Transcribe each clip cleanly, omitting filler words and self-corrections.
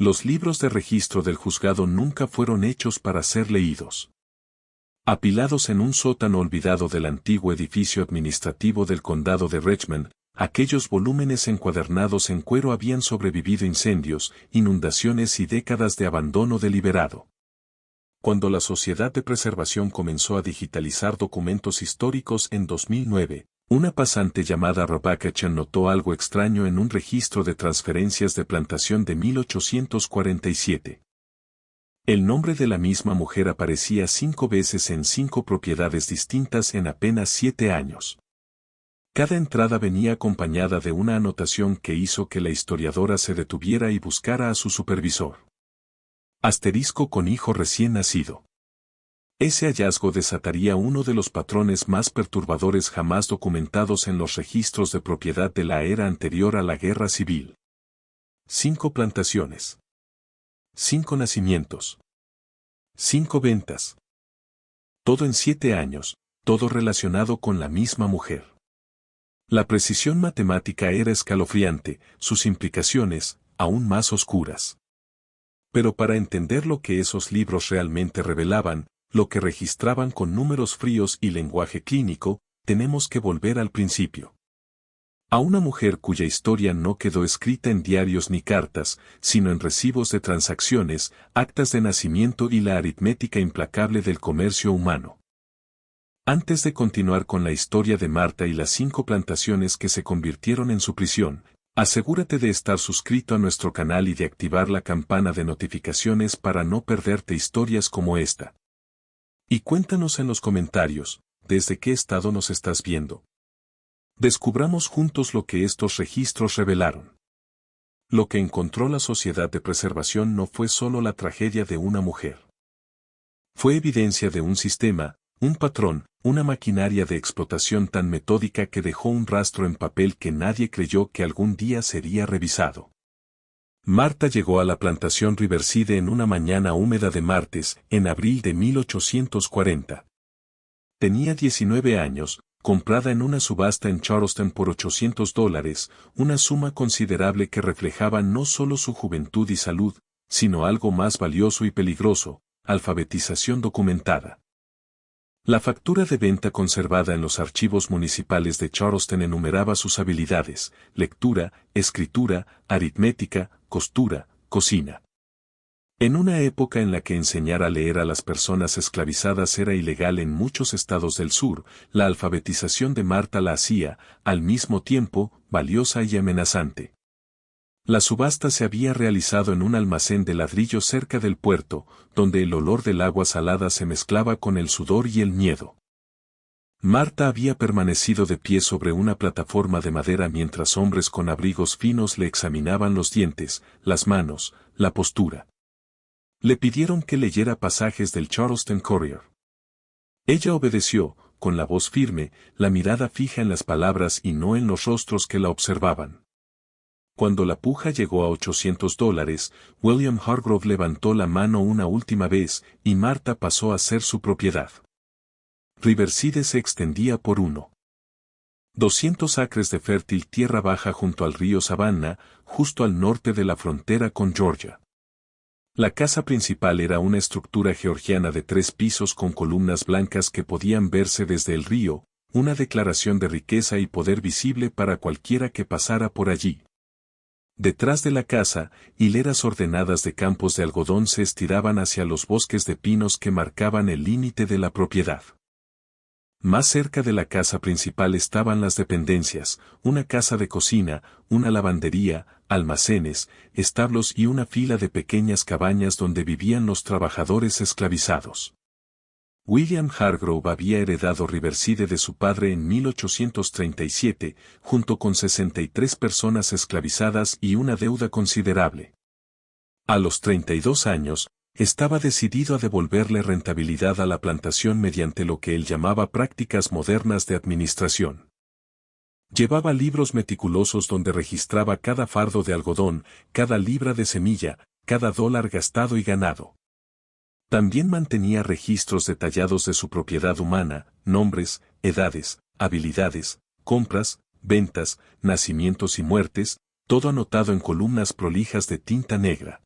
Los libros de registro del juzgado nunca fueron hechos para ser leídos. Apilados en un sótano olvidado del antiguo edificio administrativo del condado de Richmond, aquellos volúmenes encuadernados en cuero habían sobrevivido incendios, inundaciones y décadas de abandono deliberado. Cuando la Sociedad de Preservación comenzó a digitalizar documentos históricos en 2009, una pasante llamada Rebecca Chen notó algo extraño en un registro de transferencias de plantación de 1847. El nombre de la misma mujer aparecía 5 veces en 5 propiedades distintas en apenas 7 años. Cada entrada venía acompañada de una anotación que hizo que la historiadora se detuviera y buscara a su supervisor. Asterisco con hijo recién nacido. Ese hallazgo desataría uno de los patrones más perturbadores jamás documentados en los registros de propiedad de la era anterior a la Guerra Civil. 5 plantaciones. 5 nacimientos. 5 ventas. Todo en 7 años, todo relacionado con la misma mujer. La precisión matemática era escalofriante, sus implicaciones, aún más oscuras. Pero para entender lo que esos libros realmente revelaban, lo que registraban con números fríos y lenguaje clínico, tenemos que volver al principio. A una mujer cuya historia no quedó escrita en diarios ni cartas, sino en recibos de transacciones, actas de nacimiento y la aritmética implacable del comercio humano. Antes de continuar con la historia de Marta y las 5 plantaciones que se convirtieron en su prisión, asegúrate de estar suscrito a nuestro canal y de activar la campana de notificaciones para no perderte historias como esta. Y cuéntanos en los comentarios, ¿desde qué estado nos estás viendo? Descubramos juntos lo que estos registros revelaron. Lo que encontró la Sociedad de Preservación no fue solo la tragedia de una mujer. Fue evidencia de un sistema, un patrón, una maquinaria de explotación tan metódica que dejó un rastro en papel que nadie creyó que algún día sería revisado. Marta llegó a la plantación Riverside en una mañana húmeda de martes, en abril de 1840. Tenía 19 años, comprada en una subasta en Charleston por $800, una suma considerable que reflejaba no solo su juventud y salud, sino algo más valioso y peligroso, alfabetización documentada. La factura de venta conservada en los archivos municipales de Charleston enumeraba sus habilidades: lectura, escritura, aritmética, costura, cocina. En una época en la que enseñar a leer a las personas esclavizadas era ilegal en muchos estados del sur, la alfabetización de Marta la hacía, al mismo tiempo, valiosa y amenazante. La subasta se había realizado en un almacén de ladrillo cerca del puerto, donde el olor del agua salada se mezclaba con el sudor y el miedo. Marta había permanecido de pie sobre una plataforma de madera mientras hombres con abrigos finos le examinaban los dientes, las manos, la postura. Le pidieron que leyera pasajes del Charleston Courier. Ella obedeció, con la voz firme, la mirada fija en las palabras y no en los rostros que la observaban. Cuando la puja llegó a $800, William Hargrove levantó la mano una última vez y Marta pasó a ser su propiedad. Riverside se extendía por 200 acres de fértil tierra baja junto al río Savannah, justo al norte de la frontera con Georgia. La casa principal era una estructura georgiana de 3 pisos con columnas blancas que podían verse desde el río, una declaración de riqueza y poder visible para cualquiera que pasara por allí. Detrás de la casa, hileras ordenadas de campos de algodón se estiraban hacia los bosques de pinos que marcaban el límite de la propiedad. Más cerca de la casa principal estaban las dependencias, una casa de cocina, una lavandería, almacenes, establos y una fila de pequeñas cabañas donde vivían los trabajadores esclavizados. William Hargrove había heredado Riverside de su padre en 1837, junto con 63 personas esclavizadas y una deuda considerable. A los 32 años, estaba decidido a devolverle rentabilidad a la plantación mediante lo que él llamaba prácticas modernas de administración. Llevaba libros meticulosos donde registraba cada fardo de algodón, cada libra de semilla, cada dólar gastado y ganado. También mantenía registros detallados de su propiedad humana, nombres, edades, habilidades, compras, ventas, nacimientos y muertes, todo anotado en columnas prolijas de tinta negra.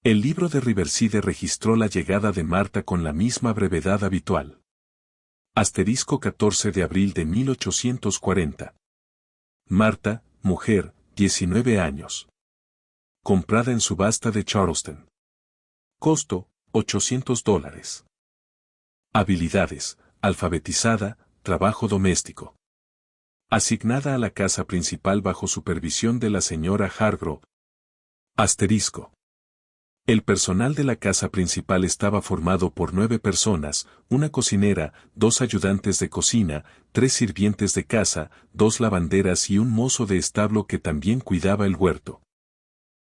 El libro de Riverside registró la llegada de Marta con la misma brevedad habitual. Asterisco 14 de abril de 1840. Marta, mujer, 19 años. Comprada en subasta de Charleston. Costo, $800. Habilidades, alfabetizada, trabajo doméstico. Asignada a la casa principal bajo supervisión de la señora Hargrove. Asterisco. El personal de la casa principal estaba formado por 9 personas, una cocinera, 2 ayudantes de cocina, 3 sirvientes de casa, 2 lavanderas y un mozo de establo que también cuidaba el huerto.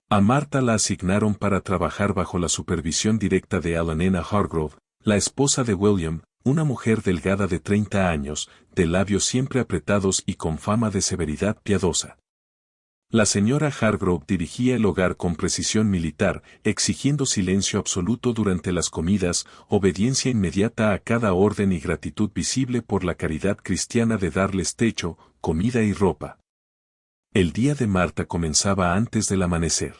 A Marta la asignaron para trabajar bajo la supervisión directa de Alanena Hargrove, la esposa de William, una mujer delgada de 30 años, de labios siempre apretados y con fama de severidad piadosa. La señora Hargrove dirigía el hogar con precisión militar, exigiendo silencio absoluto durante las comidas, obediencia inmediata a cada orden y gratitud visible por la caridad cristiana de darles techo, comida y ropa. El día de Marta comenzaba antes del amanecer.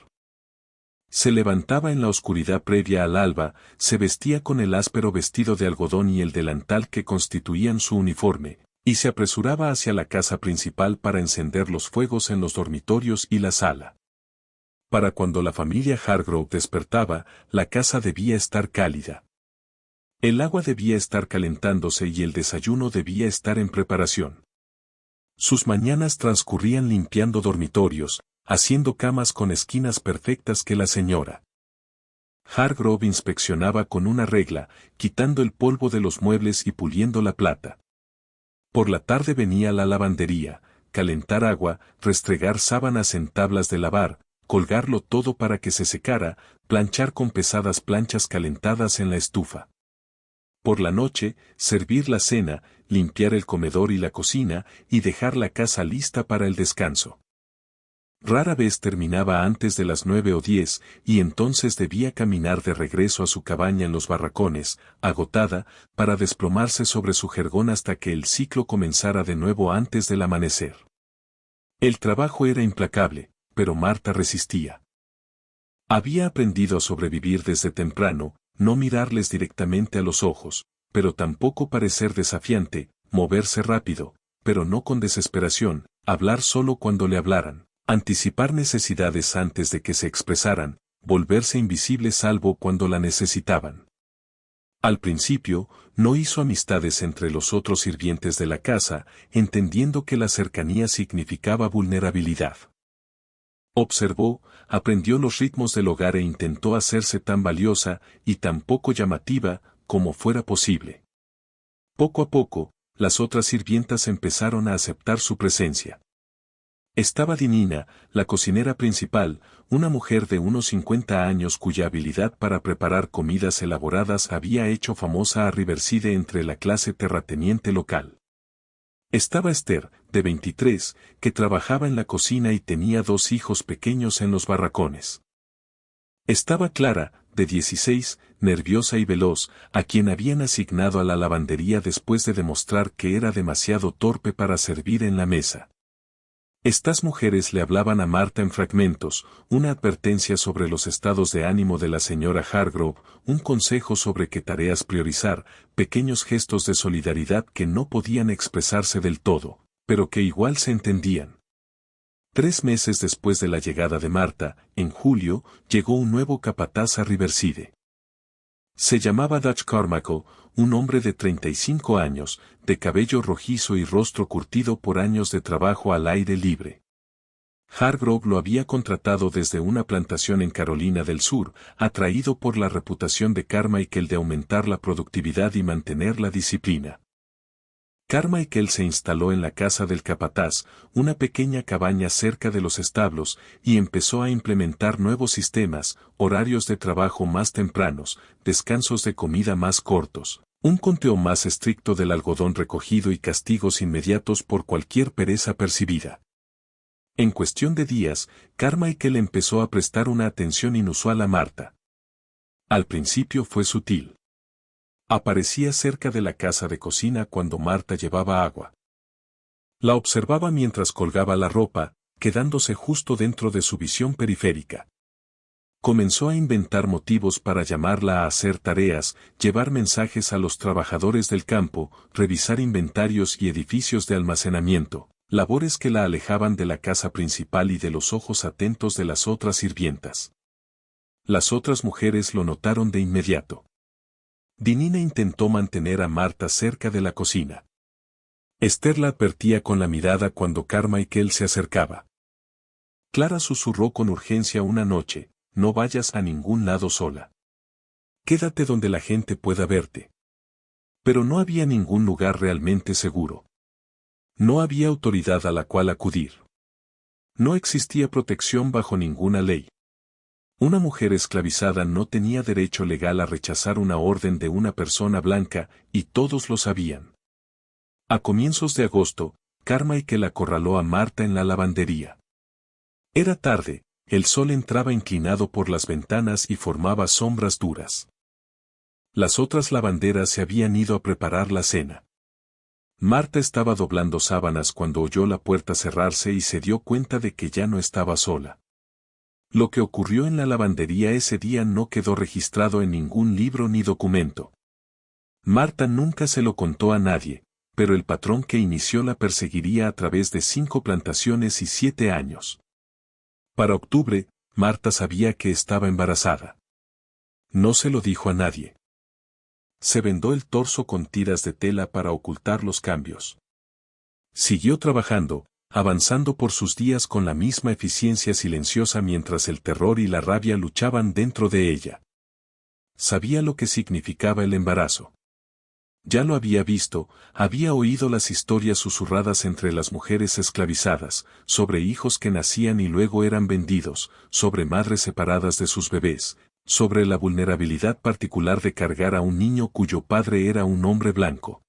Se levantaba en la oscuridad previa al alba, se vestía con el áspero vestido de algodón y el delantal que constituían su uniforme, y se apresuraba hacia la casa principal para encender los fuegos en los dormitorios y la sala. Para cuando la familia Hargrove despertaba, la casa debía estar cálida. El agua debía estar calentándose y el desayuno debía estar en preparación. Sus mañanas transcurrían limpiando dormitorios, haciendo camas con esquinas perfectas que la señora Hargrove inspeccionaba con una regla, quitando el polvo de los muebles y puliendo la plata. Por la tarde venía la lavandería, calentar agua, restregar sábanas en tablas de lavar, colgarlo todo para que se secara, planchar con pesadas planchas calentadas en la estufa. Por la noche, servir la cena, limpiar el comedor y la cocina, y dejar la casa lista para el descanso. Rara vez terminaba antes de las 9 o 10, y entonces debía caminar de regreso a su cabaña en los barracones, agotada, para desplomarse sobre su jergón hasta que el ciclo comenzara de nuevo antes del amanecer. El trabajo era implacable, pero Marta resistía. Había aprendido a sobrevivir desde temprano, no mirarles directamente a los ojos, pero tampoco parecer desafiante, moverse rápido, pero no con desesperación, hablar solo cuando le hablaran. Anticipar necesidades antes de que se expresaran, volverse invisible salvo cuando la necesitaban. Al principio, no hizo amistades entre los otros sirvientes de la casa, entendiendo que la cercanía significaba vulnerabilidad. Observó, aprendió los ritmos del hogar e intentó hacerse tan valiosa y tan poco llamativa como fuera posible. Poco a poco, las otras sirvientas empezaron a aceptar su presencia. Estaba Dinina, la cocinera principal, una mujer de unos 50 años cuya habilidad para preparar comidas elaboradas había hecho famosa a Riverside entre la clase terrateniente local. Estaba Esther, de 23, que trabajaba en la cocina y tenía 2 hijos pequeños en los barracones. Estaba Clara, de 16, nerviosa y veloz, a quien habían asignado a la lavandería después de demostrar que era demasiado torpe para servir en la mesa. Estas mujeres le hablaban a Marta en fragmentos, una advertencia sobre los estados de ánimo de la señora Hargrove, un consejo sobre qué tareas priorizar, pequeños gestos de solidaridad que no podían expresarse del todo, pero que igual se entendían. 3 meses después de la llegada de Marta, en julio, llegó un nuevo capataz a Riverside. Se llamaba Dutch Carmichael, un hombre de 35 años, de cabello rojizo y rostro curtido por años de trabajo al aire libre. Hargrove lo había contratado desde una plantación en Carolina del Sur, atraído por la reputación de Carmichael de aumentar la productividad y mantener la disciplina. Carmichael se instaló en la casa del capataz, una pequeña cabaña cerca de los establos, y empezó a implementar nuevos sistemas, horarios de trabajo más tempranos, descansos de comida más cortos, un conteo más estricto del algodón recogido y castigos inmediatos por cualquier pereza percibida. En cuestión de días, Carmichael empezó a prestar una atención inusual a Marta. Al principio fue sutil. Aparecía cerca de la casa de cocina cuando Marta llevaba agua. La observaba mientras colgaba la ropa, quedándose justo dentro de su visión periférica. Comenzó a inventar motivos para llamarla a hacer tareas, llevar mensajes a los trabajadores del campo, revisar inventarios y edificios de almacenamiento, labores que la alejaban de la casa principal y de los ojos atentos de las otras sirvientas. Las otras mujeres lo notaron de inmediato. Dinina intentó mantener a Marta cerca de la cocina. Esther la advertía con la mirada cuando Carmichael se acercaba. Clara susurró con urgencia una noche: no vayas a ningún lado sola. Quédate donde la gente pueda verte. Pero no había ningún lugar realmente seguro. No había autoridad a la cual acudir. No existía protección bajo ninguna ley. Una mujer esclavizada no tenía derecho legal a rechazar una orden de una persona blanca, y todos lo sabían. A comienzos de agosto, Carmichael acorraló a Marta en la lavandería. Era tarde, el sol entraba inclinado por las ventanas y formaba sombras duras. Las otras lavanderas se habían ido a preparar la cena. Marta estaba doblando sábanas cuando oyó la puerta cerrarse y se dio cuenta de que ya no estaba sola. Lo que ocurrió en la lavandería ese día no quedó registrado en ningún libro ni documento. Marta nunca se lo contó a nadie, pero el patrón que inició la perseguiría a través de 5 plantaciones y 7 años. Para octubre, Marta sabía que estaba embarazada. No se lo dijo a nadie. Se vendó el torso con tiras de tela para ocultar los cambios. Siguió trabajando, avanzando por sus días con la misma eficiencia silenciosa mientras el terror y la rabia luchaban dentro de ella. Sabía lo que significaba el embarazo. Ya lo había visto, había oído las historias susurradas entre las mujeres esclavizadas, sobre hijos que nacían y luego eran vendidos, sobre madres separadas de sus bebés, sobre la vulnerabilidad particular de cargar a un niño cuyo padre era un hombre blanco.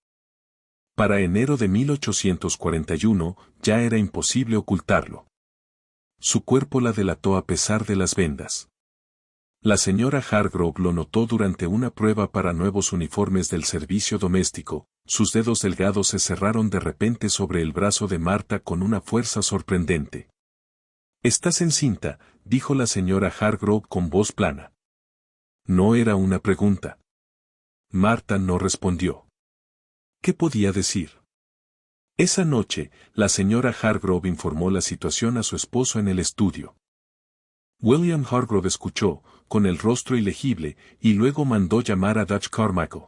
Para enero de 1841, ya era imposible ocultarlo. Su cuerpo la delató a pesar de las vendas. La señora Hargrove lo notó durante una prueba para nuevos uniformes del servicio doméstico. Sus dedos delgados se cerraron de repente sobre el brazo de Marta con una fuerza sorprendente. «¿Estás encinta?», dijo la señora Hargrove con voz plana. No era una pregunta. Marta no respondió. ¿Qué podía decir? Esa noche, la señora Hargrove informó la situación a su esposo en el estudio. William Hargrove escuchó, con el rostro ilegible, y luego mandó llamar a Dutch Carmichael.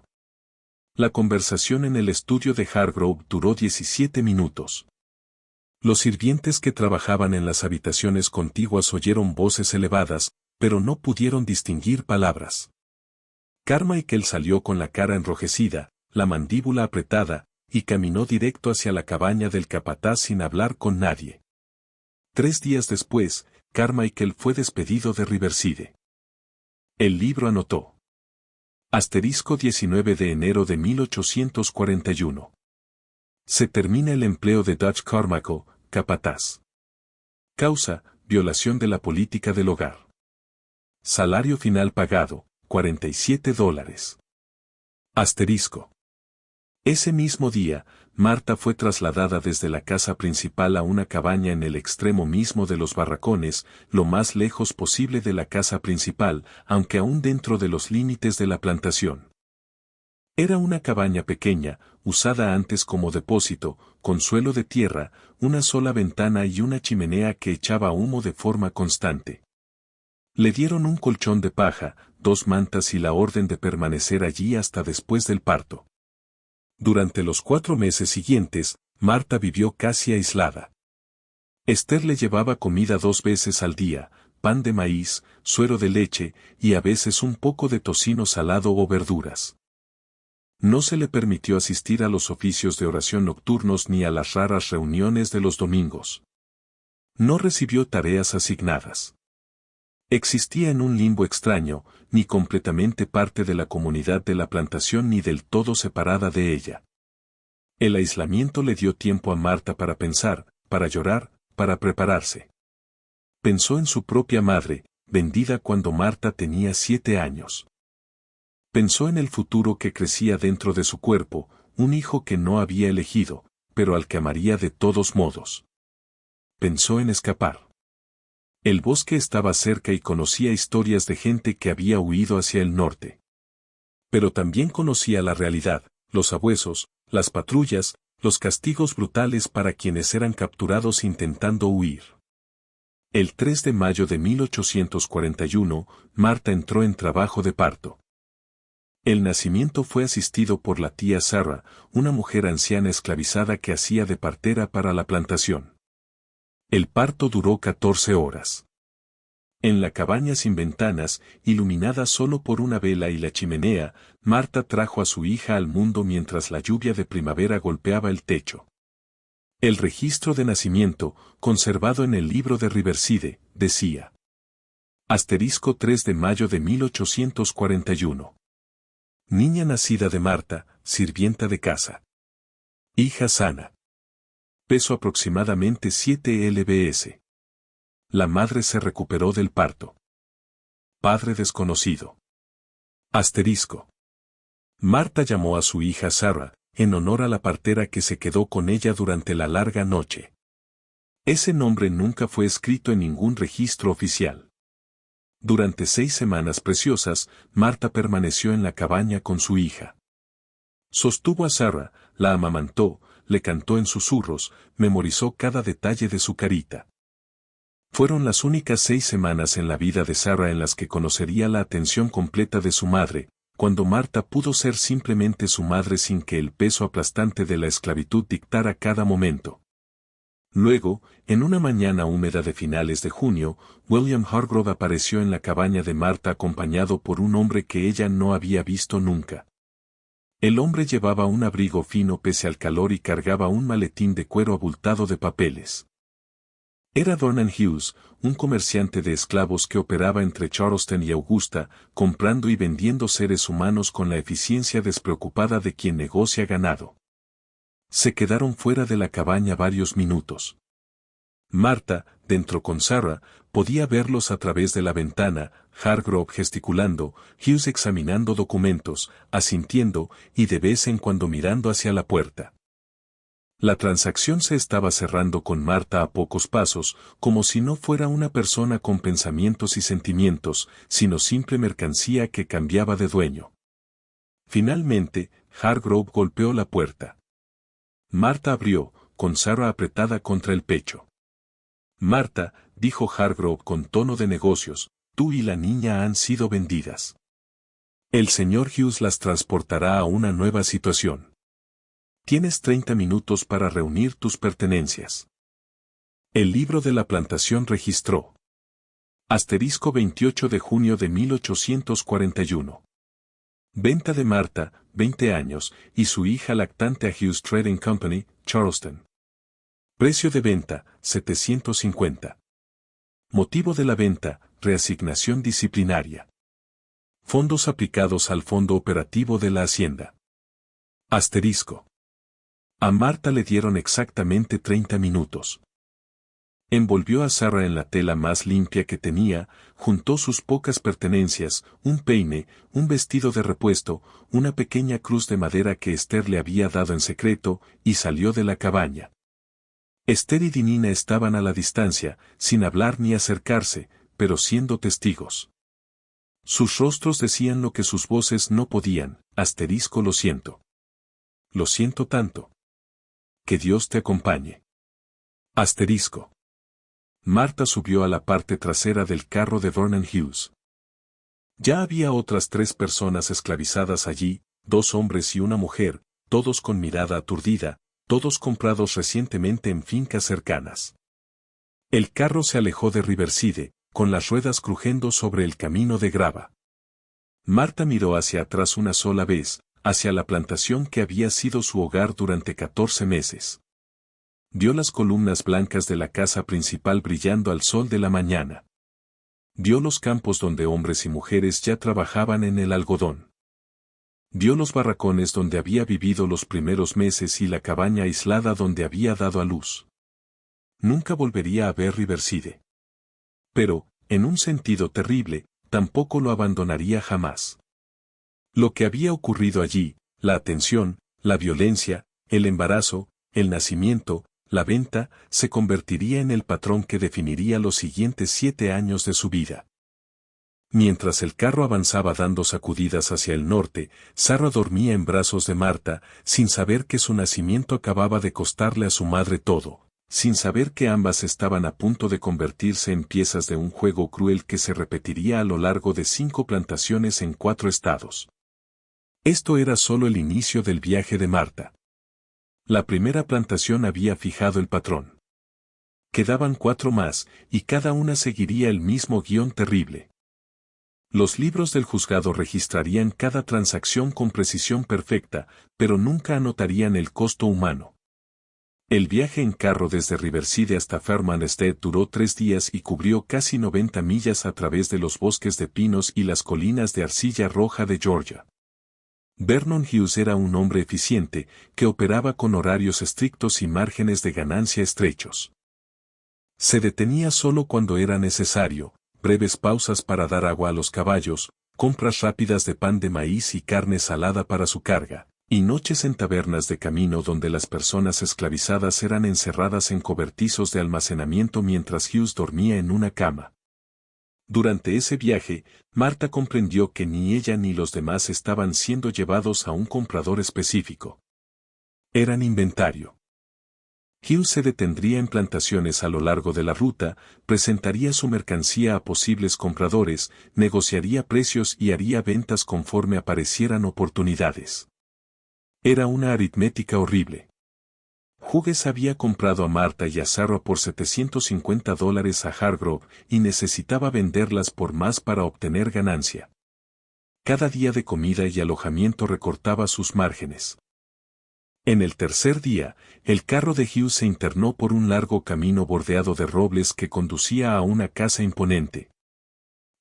La conversación en el estudio de Hargrove duró 17 minutos. Los sirvientes que trabajaban en las habitaciones contiguas oyeron voces elevadas, pero no pudieron distinguir palabras. Carmichael salió con la cara enrojecida, la mandíbula apretada, y caminó directo hacia la cabaña del capataz sin hablar con nadie. 3 días después, Carmichael fue despedido de Riverside. El libro anotó. Asterisco 19 de enero de 1841. Se termina el empleo de Dutch Carmichael, capataz. Causa: violación de la política del hogar. Salario final pagado: $47. Asterisco. Ese mismo día, Marta fue trasladada desde la casa principal a una cabaña en el extremo mismo de los barracones, lo más lejos posible de la casa principal, aunque aún dentro de los límites de la plantación. Era una cabaña pequeña, usada antes como depósito, con suelo de tierra, una sola ventana y una chimenea que echaba humo de forma constante. Le dieron un colchón de paja, 2 mantas y la orden de permanecer allí hasta después del parto. Durante los 4 meses siguientes, Marta vivió casi aislada. Esther le llevaba comida 2 veces al día, pan de maíz, suero de leche, y a veces un poco de tocino salado o verduras. No se le permitió asistir a los oficios de oración nocturnos ni a las raras reuniones de los domingos. No recibió tareas asignadas. Existía en un limbo extraño, ni completamente parte de la comunidad de la plantación ni del todo separada de ella. El aislamiento le dio tiempo a Marta para pensar, para llorar, para prepararse. Pensó en su propia madre, vendida cuando Marta tenía 7 años. Pensó en el futuro que crecía dentro de su cuerpo, un hijo que no había elegido, pero al que amaría de todos modos. Pensó en escapar. El bosque estaba cerca y conocía historias de gente que había huido hacia el norte. Pero también conocía la realidad, los abuesos, las patrullas, los castigos brutales para quienes eran capturados intentando huir. El 3 de mayo de 1841, Marta entró en trabajo de parto. El nacimiento fue asistido por la tía Sarah, una mujer anciana esclavizada que hacía de partera para la plantación. El parto duró 14 horas. En la cabaña sin ventanas, iluminada solo por una vela y la chimenea, Marta trajo a su hija al mundo mientras la lluvia de primavera golpeaba el techo. El registro de nacimiento, conservado en el libro de Riverside, decía: Asterisco 3 de mayo de 1841. Niña nacida de Marta, sirvienta de casa. Hija sana. Peso aproximadamente 7 lbs. La madre se recuperó del parto. Padre desconocido. Asterisco. Marta llamó a su hija Sarah, en honor a la partera que se quedó con ella durante la larga noche. Ese nombre nunca fue escrito en ningún registro oficial. Durante 6 semanas preciosas, Marta permaneció en la cabaña con su hija. Sostuvo a Sarah, la amamantó, le cantó en susurros, memorizó cada detalle de su carita. Fueron las únicas 6 semanas en la vida de Sarah en las que conocería la atención completa de su madre, cuando Marta pudo ser simplemente su madre sin que el peso aplastante de la esclavitud dictara cada momento. Luego, en una mañana húmeda de finales de junio, William Hargrove apareció en la cabaña de Marta acompañado por un hombre que ella no había visto nunca. El hombre llevaba un abrigo fino pese al calor y cargaba un maletín de cuero abultado de papeles. Era Vernon Hughes, un comerciante de esclavos que operaba entre Charleston y Augusta, comprando y vendiendo seres humanos con la eficiencia despreocupada de quien negocia ganado. Se quedaron fuera de la cabaña varios minutos. Marta, dentro con Sarah, podía verlos a través de la ventana, Hargrove gesticulando, Hughes examinando documentos, asintiendo y de vez en cuando mirando hacia la puerta. La transacción se estaba cerrando con Marta a pocos pasos, como si no fuera una persona con pensamientos y sentimientos, sino simple mercancía que cambiaba de dueño. Finalmente, Hargrove golpeó la puerta. Marta abrió, con Sarah apretada contra el pecho. Marta, dijo Hargrove con tono de negocios, tú y la niña han sido vendidas. El señor Hughes las transportará a una nueva situación. Tienes 30 minutos para reunir tus pertenencias. El libro de la plantación registró. Asterisco 28 de junio de 1841. Venta de Marta, 20 años, y su hija lactante a Hughes Trading Company, Charleston. Precio de venta, 750. Motivo de la venta, reasignación disciplinaria. Fondos aplicados al Fondo Operativo de la Hacienda. Asterisco. A Marta le dieron exactamente 30 minutos. Envolvió a Sarah en la tela más limpia que tenía, juntó sus pocas pertenencias, un peine, un vestido de repuesto, una pequeña cruz de madera que Esther le había dado en secreto, y salió de la cabaña. Esther y Dinina estaban a la distancia, sin hablar ni acercarse, pero siendo testigos. Sus rostros decían lo que sus voces no podían, asterisco lo siento. Lo siento tanto. Que Dios te acompañe. Asterisco. Marta subió a la parte trasera del carro de Vernon Hughes. Ya había otras 3 personas esclavizadas allí, 2 hombres y una mujer, todos con mirada aturdida, todos comprados recientemente en fincas cercanas. El carro se alejó de Riverside, con las ruedas crujiendo sobre el camino de grava. Marta miró hacia atrás una sola vez, hacia la plantación que había sido su hogar durante 14 meses. Vio las columnas blancas de la casa principal brillando al sol de la mañana. Vio los campos donde hombres y mujeres ya trabajaban en el algodón. Vio los barracones donde había vivido los primeros meses y la cabaña aislada donde había dado a luz. Nunca volvería a ver Riverside. Pero, en un sentido terrible, tampoco lo abandonaría jamás. Lo que había ocurrido allí, la atención, la violencia, el embarazo, el nacimiento, la venta, se convertiría en el patrón que definiría los siguientes 7 años de su vida. Mientras el carro avanzaba dando sacudidas hacia el norte, Sarah dormía en brazos de Marta, sin saber que su nacimiento acababa de costarle a su madre todo, sin saber que ambas estaban a punto de convertirse en piezas de un juego cruel que se repetiría a lo largo de 5 plantaciones en 4 estados. Esto era solo el inicio del viaje de Marta. La primera plantación había fijado el patrón. Quedaban 4 más, y cada una seguiría el mismo guión terrible. Los libros del juzgado registrarían cada transacción con precisión perfecta, pero nunca anotarían el costo humano. El viaje en carro desde Riverside hasta Farmstead duró 3 días y cubrió casi 90 millas a través de los bosques de pinos y las colinas de arcilla roja de Georgia. Vernon Hughes era un hombre eficiente, que operaba con horarios estrictos y márgenes de ganancia estrechos. Se detenía solo cuando era necesario, breves pausas para dar agua a los caballos, compras rápidas de pan de maíz y carne salada para su carga, y noches en tabernas de camino donde las personas esclavizadas eran encerradas en cobertizos de almacenamiento mientras Hughes dormía en una cama. Durante ese viaje, Marta comprendió que ni ella ni los demás estaban siendo llevados a un comprador específico. Eran inventario. Hughes se detendría en plantaciones a lo largo de la ruta, presentaría su mercancía a posibles compradores, negociaría precios y haría ventas conforme aparecieran oportunidades. Era una aritmética horrible. Hughes había comprado a Marta y a Sarah por $750 a Hargrove y necesitaba venderlas por más para obtener ganancia. Cada día de comida y alojamiento recortaba sus márgenes. En el tercer día, el carro de Hughes se internó por un largo camino bordeado de robles que conducía a una casa imponente.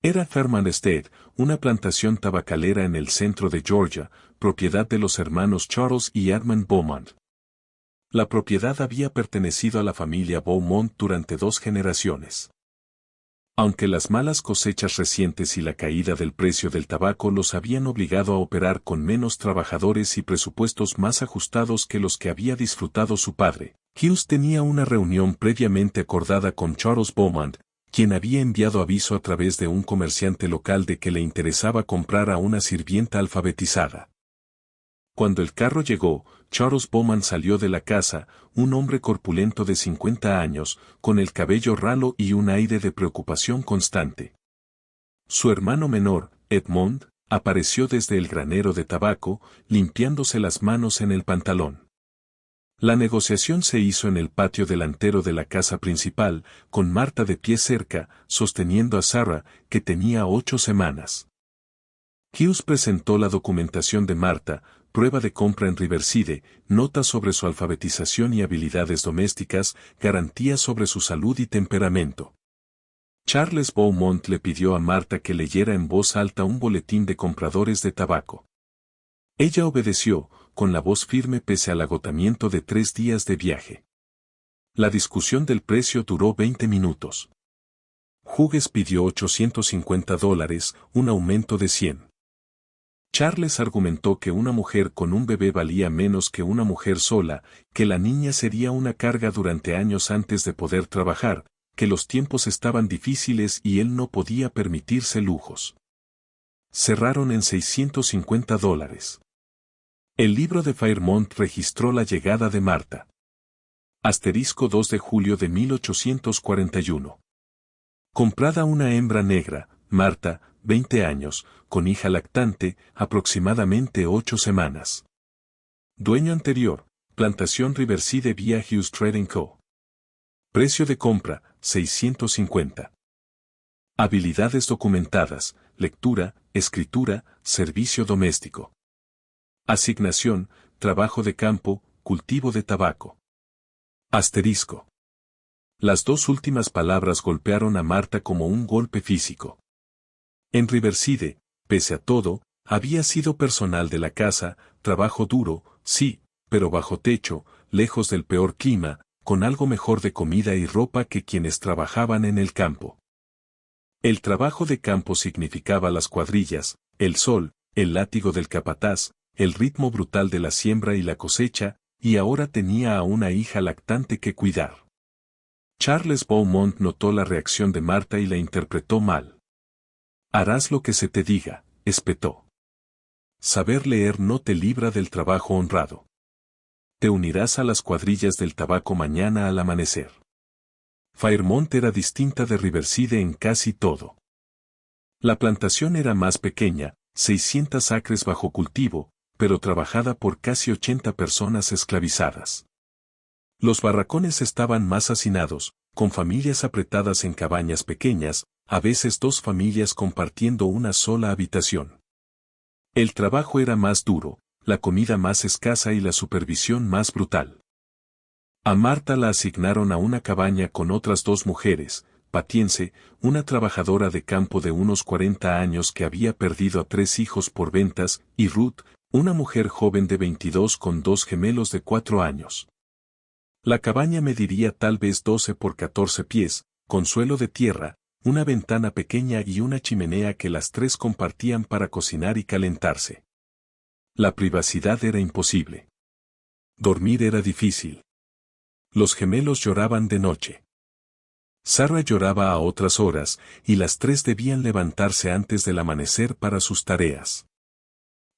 Era Farmstead, una plantación tabacalera en el centro de Georgia, propiedad de los hermanos Charles y Edmund Beaumont. La propiedad había pertenecido a la familia Beaumont durante 2 generaciones. Aunque las malas cosechas recientes y la caída del precio del tabaco los habían obligado a operar con menos trabajadores y presupuestos más ajustados que los que había disfrutado su padre, Hughes tenía una reunión previamente acordada con Charles Beaumont, quien había enviado aviso a través de un comerciante local de que le interesaba comprar a una sirvienta alfabetizada. Cuando el carro llegó, Charles Beaumont salió de la casa, un hombre corpulento de 50 años, con el cabello ralo y un aire de preocupación constante. Su hermano menor, Edmond, apareció desde el granero de tabaco, limpiándose las manos en el pantalón. La negociación se hizo en el patio delantero de la casa principal, con Marta de pie cerca, sosteniendo a Sarah, que tenía 8 semanas. Hughes presentó la documentación de Marta, prueba de compra en Riverside, notas sobre su alfabetización y habilidades domésticas, garantías sobre su salud y temperamento. Charles Beaumont le pidió a Marta que leyera en voz alta un boletín de compradores de tabaco. Ella obedeció, con la voz firme pese al agotamiento de 3 días de viaje. La discusión del precio duró 20 minutos. Hughes pidió $850, un aumento de 100. Charles argumentó que una mujer con un bebé valía menos que una mujer sola, que la niña sería una carga durante años antes de poder trabajar, que los tiempos estaban difíciles y él no podía permitirse lujos. Cerraron en $650. El libro de Fairmont registró la llegada de Marta. Asterisco 2 de julio de 1841. Comprada una hembra negra, Marta, 20 años, con hija lactante, aproximadamente 8 semanas. Dueño anterior, Plantación Riverside vía Hughes Trading Co. Precio de compra, $650. Habilidades documentadas, lectura, escritura, servicio doméstico. Asignación, trabajo de campo, cultivo de tabaco. Asterisco. Las 2 últimas palabras golpearon a Marta como un golpe físico. En Riverside, pese a todo, había sido personal de la casa, trabajo duro, sí, pero bajo techo, lejos del peor clima, con algo mejor de comida y ropa que quienes trabajaban en el campo. El trabajo de campo significaba las cuadrillas, el sol, el látigo del capataz, el ritmo brutal de la siembra y la cosecha, y ahora tenía a una hija lactante que cuidar. Charles Beaumont notó la reacción de Marta y la interpretó mal. Harás lo que se te diga, espetó. Saber leer no te libra del trabajo honrado. Te unirás a las cuadrillas del tabaco mañana al amanecer. Fairmont era distinta de Riverside en casi todo. La plantación era más pequeña, 600 acres bajo cultivo, pero trabajada por casi 80 personas esclavizadas. Los barracones estaban más hacinados, con familias apretadas en cabañas pequeñas, a veces 2 familias compartiendo una sola habitación. El trabajo era más duro, la comida más escasa y la supervisión más brutal. A Marta la asignaron a una cabaña con otras 2 mujeres, Patience, una trabajadora de campo de unos 40 años que había perdido a 3 hijos por ventas, y Ruth, una mujer joven de 22 con 2 gemelos de 4 años. La cabaña mediría tal vez 12 por 14 pies, con suelo de tierra, una ventana pequeña y una chimenea que las 3 compartían para cocinar y calentarse. La privacidad era imposible. Dormir era difícil. Los gemelos lloraban de noche. Sarah lloraba a otras horas, y las 3 debían levantarse antes del amanecer para sus tareas.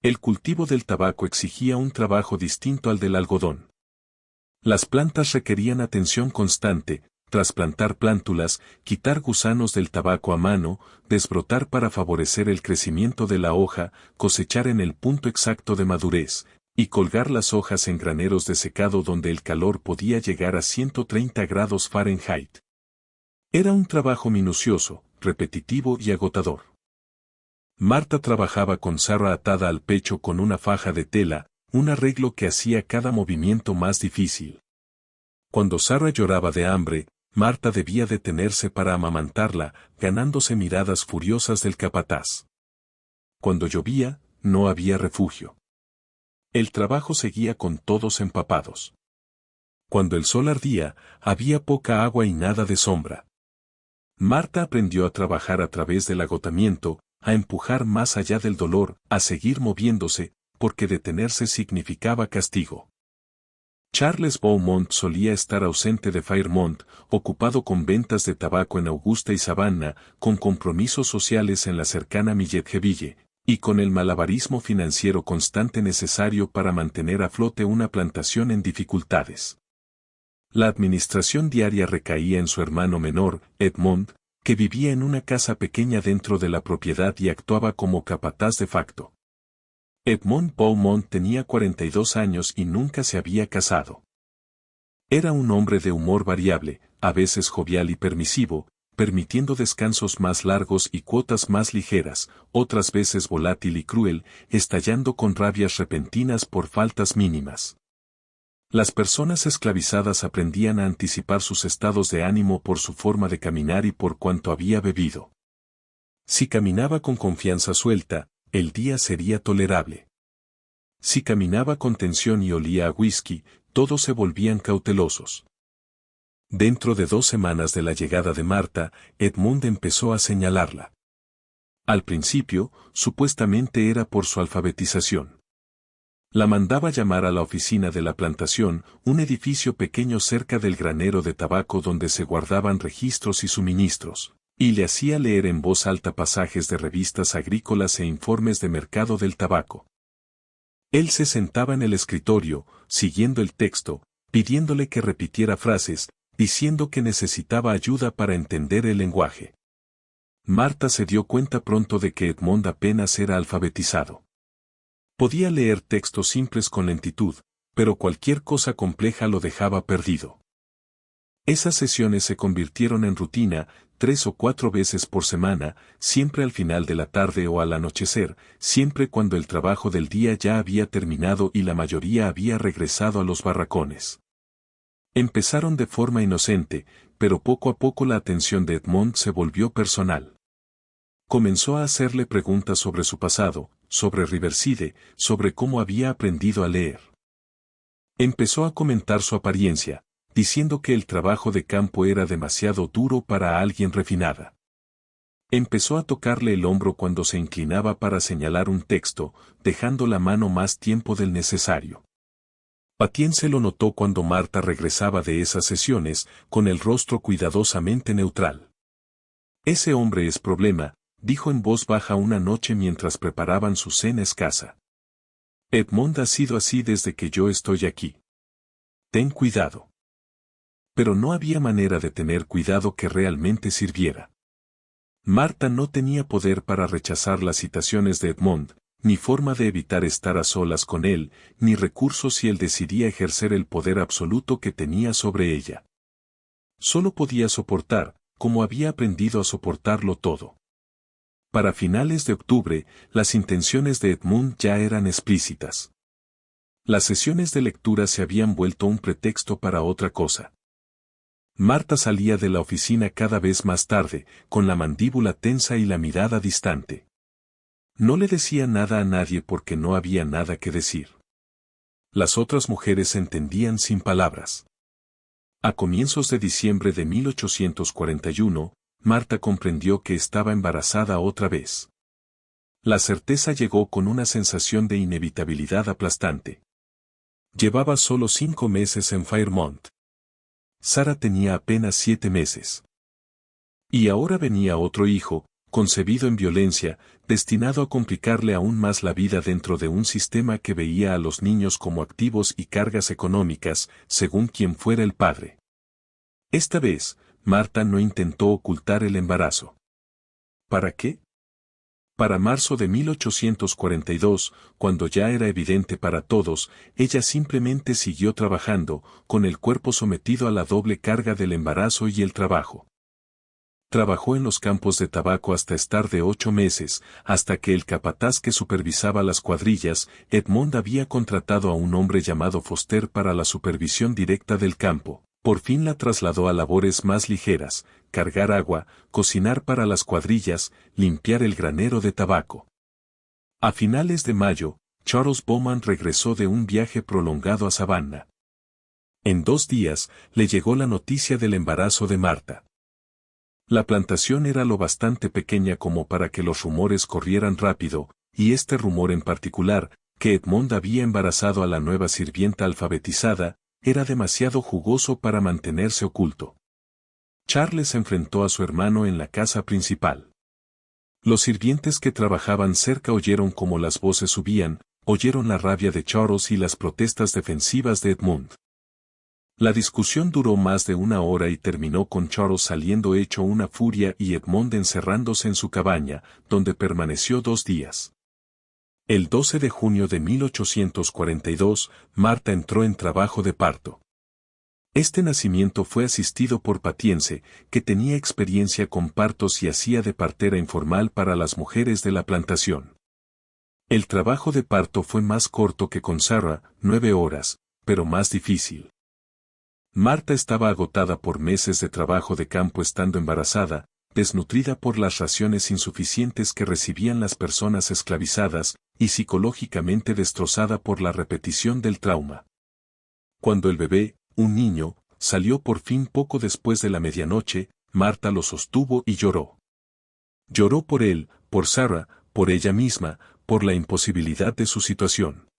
El cultivo del tabaco exigía un trabajo distinto al del algodón. Las plantas requerían atención constante, trasplantar plántulas, quitar gusanos del tabaco a mano, desbrotar para favorecer el crecimiento de la hoja, cosechar en el punto exacto de madurez, y colgar las hojas en graneros de secado donde el calor podía llegar a 130 grados Fahrenheit. Era un trabajo minucioso, repetitivo y agotador. Marta trabajaba con Sarah atada al pecho con una faja de tela, un arreglo que hacía cada movimiento más difícil. Cuando Sarah lloraba de hambre, Marta debía detenerse para amamantarla, ganándose miradas furiosas del capataz. Cuando llovía, no había refugio. El trabajo seguía con todos empapados. Cuando el sol ardía, había poca agua y nada de sombra. Marta aprendió a trabajar a través del agotamiento, a empujar más allá del dolor, a seguir moviéndose, porque detenerse significaba castigo. Charles Beaumont solía estar ausente de Fairmont, ocupado con ventas de tabaco en Augusta y Savannah, con compromisos sociales en la cercana Milletville, y con el malabarismo financiero constante necesario para mantener a flote una plantación en dificultades. La administración diaria recaía en su hermano menor, Edmond, que vivía en una casa pequeña dentro de la propiedad y actuaba como capataz de facto. Edmond Beaumont tenía 42 años y nunca se había casado. Era un hombre de humor variable, a veces jovial y permisivo, permitiendo descansos más largos y cuotas más ligeras, otras veces volátil y cruel, estallando con rabias repentinas por faltas mínimas. Las personas esclavizadas aprendían a anticipar sus estados de ánimo por su forma de caminar y por cuanto había bebido. Si caminaba con confianza suelta, el día sería tolerable. Si caminaba con tensión y olía a whisky, todos se volvían cautelosos. Dentro de 2 semanas de la llegada de Marta, Edmund empezó a señalarla. Al principio, supuestamente era por su alfabetización. La mandaba llamar a la oficina de la plantación, un edificio pequeño cerca del granero de tabaco donde se guardaban registros y suministros, y le hacía leer en voz alta pasajes de revistas agrícolas e informes de mercado del tabaco. Él se sentaba en el escritorio, siguiendo el texto, pidiéndole que repitiera frases, diciendo que necesitaba ayuda para entender el lenguaje. Marta se dio cuenta pronto de que Edmond apenas era alfabetizado. Podía leer textos simples con lentitud, pero cualquier cosa compleja lo dejaba perdido. Esas sesiones se convirtieron en rutina, 3 o 4 veces por semana, siempre al final de la tarde o al anochecer, siempre cuando el trabajo del día ya había terminado y la mayoría había regresado a los barracones. Empezaron de forma inocente, pero poco a poco la atención de Edmond se volvió personal. Comenzó a hacerle preguntas sobre su pasado, sobre Riverside, sobre cómo había aprendido a leer. Empezó a comentar su apariencia, diciendo que el trabajo de campo era demasiado duro para alguien refinada. Empezó a tocarle el hombro cuando se inclinaba para señalar un texto, dejando la mano más tiempo del necesario. Patience lo notó cuando Marta regresaba de esas sesiones, con el rostro cuidadosamente neutral. Ese hombre es problema, dijo en voz baja una noche mientras preparaban su cena escasa. Edmond ha sido así desde que yo estoy aquí. Ten cuidado. Pero no había manera de tener cuidado que realmente sirviera. Marta no tenía poder para rechazar las citaciones de Edmond, ni forma de evitar estar a solas con él, ni recursos si él decidía ejercer el poder absoluto que tenía sobre ella. Solo podía soportar, como había aprendido a soportarlo todo. Para finales de octubre, las intenciones de Edmund ya eran explícitas. Las sesiones de lectura se habían vuelto un pretexto para otra cosa. Marta salía de la oficina cada vez más tarde, con la mandíbula tensa y la mirada distante. No le decía nada a nadie porque no había nada que decir. Las otras mujeres se entendían sin palabras. A comienzos de diciembre de 1841, Marta comprendió que estaba embarazada otra vez. La certeza llegó con una sensación de inevitabilidad aplastante. Llevaba solo 5 meses en Fairmont. Sara tenía apenas 7 meses. Y ahora venía otro hijo, concebido en violencia, destinado a complicarle aún más la vida dentro de un sistema que veía a los niños como activos y cargas económicas, según quien fuera el padre. Esta vez, Marta no intentó ocultar el embarazo. ¿Para qué? Para marzo de 1842, cuando ya era evidente para todos, ella simplemente siguió trabajando, con el cuerpo sometido a la doble carga del embarazo y el trabajo. Trabajó en los campos de tabaco hasta estar de 8 meses, hasta que el capataz que supervisaba las cuadrillas, Edmond había contratado a un hombre llamado Foster para la supervisión directa del campo. Por fin la trasladó a labores más ligeras, cargar agua, cocinar para las cuadrillas, limpiar el granero de tabaco. A finales de mayo, Charles Bowman regresó de un viaje prolongado a Savannah. En 2 días, le llegó la noticia del embarazo de Marta. La plantación era lo bastante pequeña como para que los rumores corrieran rápido, y este rumor en particular, que Edmond había embarazado a la nueva sirvienta alfabetizada, era demasiado jugoso para mantenerse oculto. Charles enfrentó a su hermano en la casa principal. Los sirvientes que trabajaban cerca oyeron cómo las voces subían, oyeron la rabia de Charles y las protestas defensivas de Edmund. La discusión duró más de 1 hora y terminó con Charles saliendo hecho una furia y Edmond encerrándose en su cabaña, donde permaneció 2 días. El 12 de junio de 1842, Marta entró en trabajo de parto. Este nacimiento fue asistido por Patience, que tenía experiencia con partos y hacía de partera informal para las mujeres de la plantación. El trabajo de parto fue más corto que con Sarah, 9 horas, pero más difícil. Marta estaba agotada por meses de trabajo de campo estando embarazada, desnutrida por las raciones insuficientes que recibían las personas esclavizadas, y psicológicamente destrozada por la repetición del trauma. Cuando el bebé, un niño, salió por fin poco después de la medianoche, Marta lo sostuvo y lloró. Lloró por él, por Sarah, por ella misma, por la imposibilidad de su situación.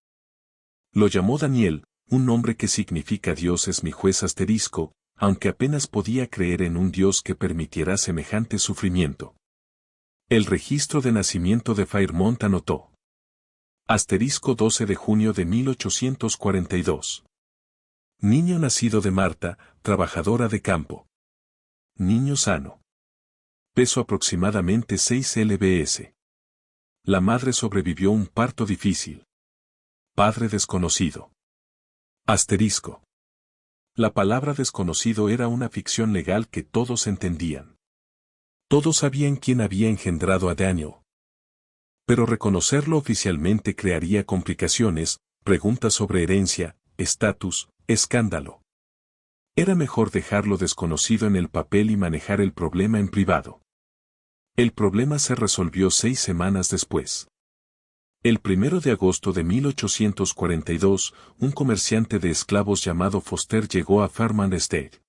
Lo llamó Daniel, un nombre que significa Dios es mi juez asterisco, aunque apenas podía creer en un Dios que permitiera semejante sufrimiento. El registro de nacimiento de Fairmont anotó. Asterisco 12 de junio de 1842. Niño nacido de Marta, trabajadora de campo. Niño sano. Peso aproximadamente 6 lbs. La madre sobrevivió un parto difícil. Padre desconocido. Asterisco. La palabra desconocido era una ficción legal que todos entendían. Todos sabían quién había engendrado a Daniel. Pero reconocerlo oficialmente crearía complicaciones, preguntas sobre herencia, estatus, escándalo. Era mejor dejarlo desconocido en el papel y manejar el problema en privado. El problema se resolvió 6 semanas después. El 1 de agosto de 1842, un comerciante de esclavos llamado Foster llegó a Fairmont Estate.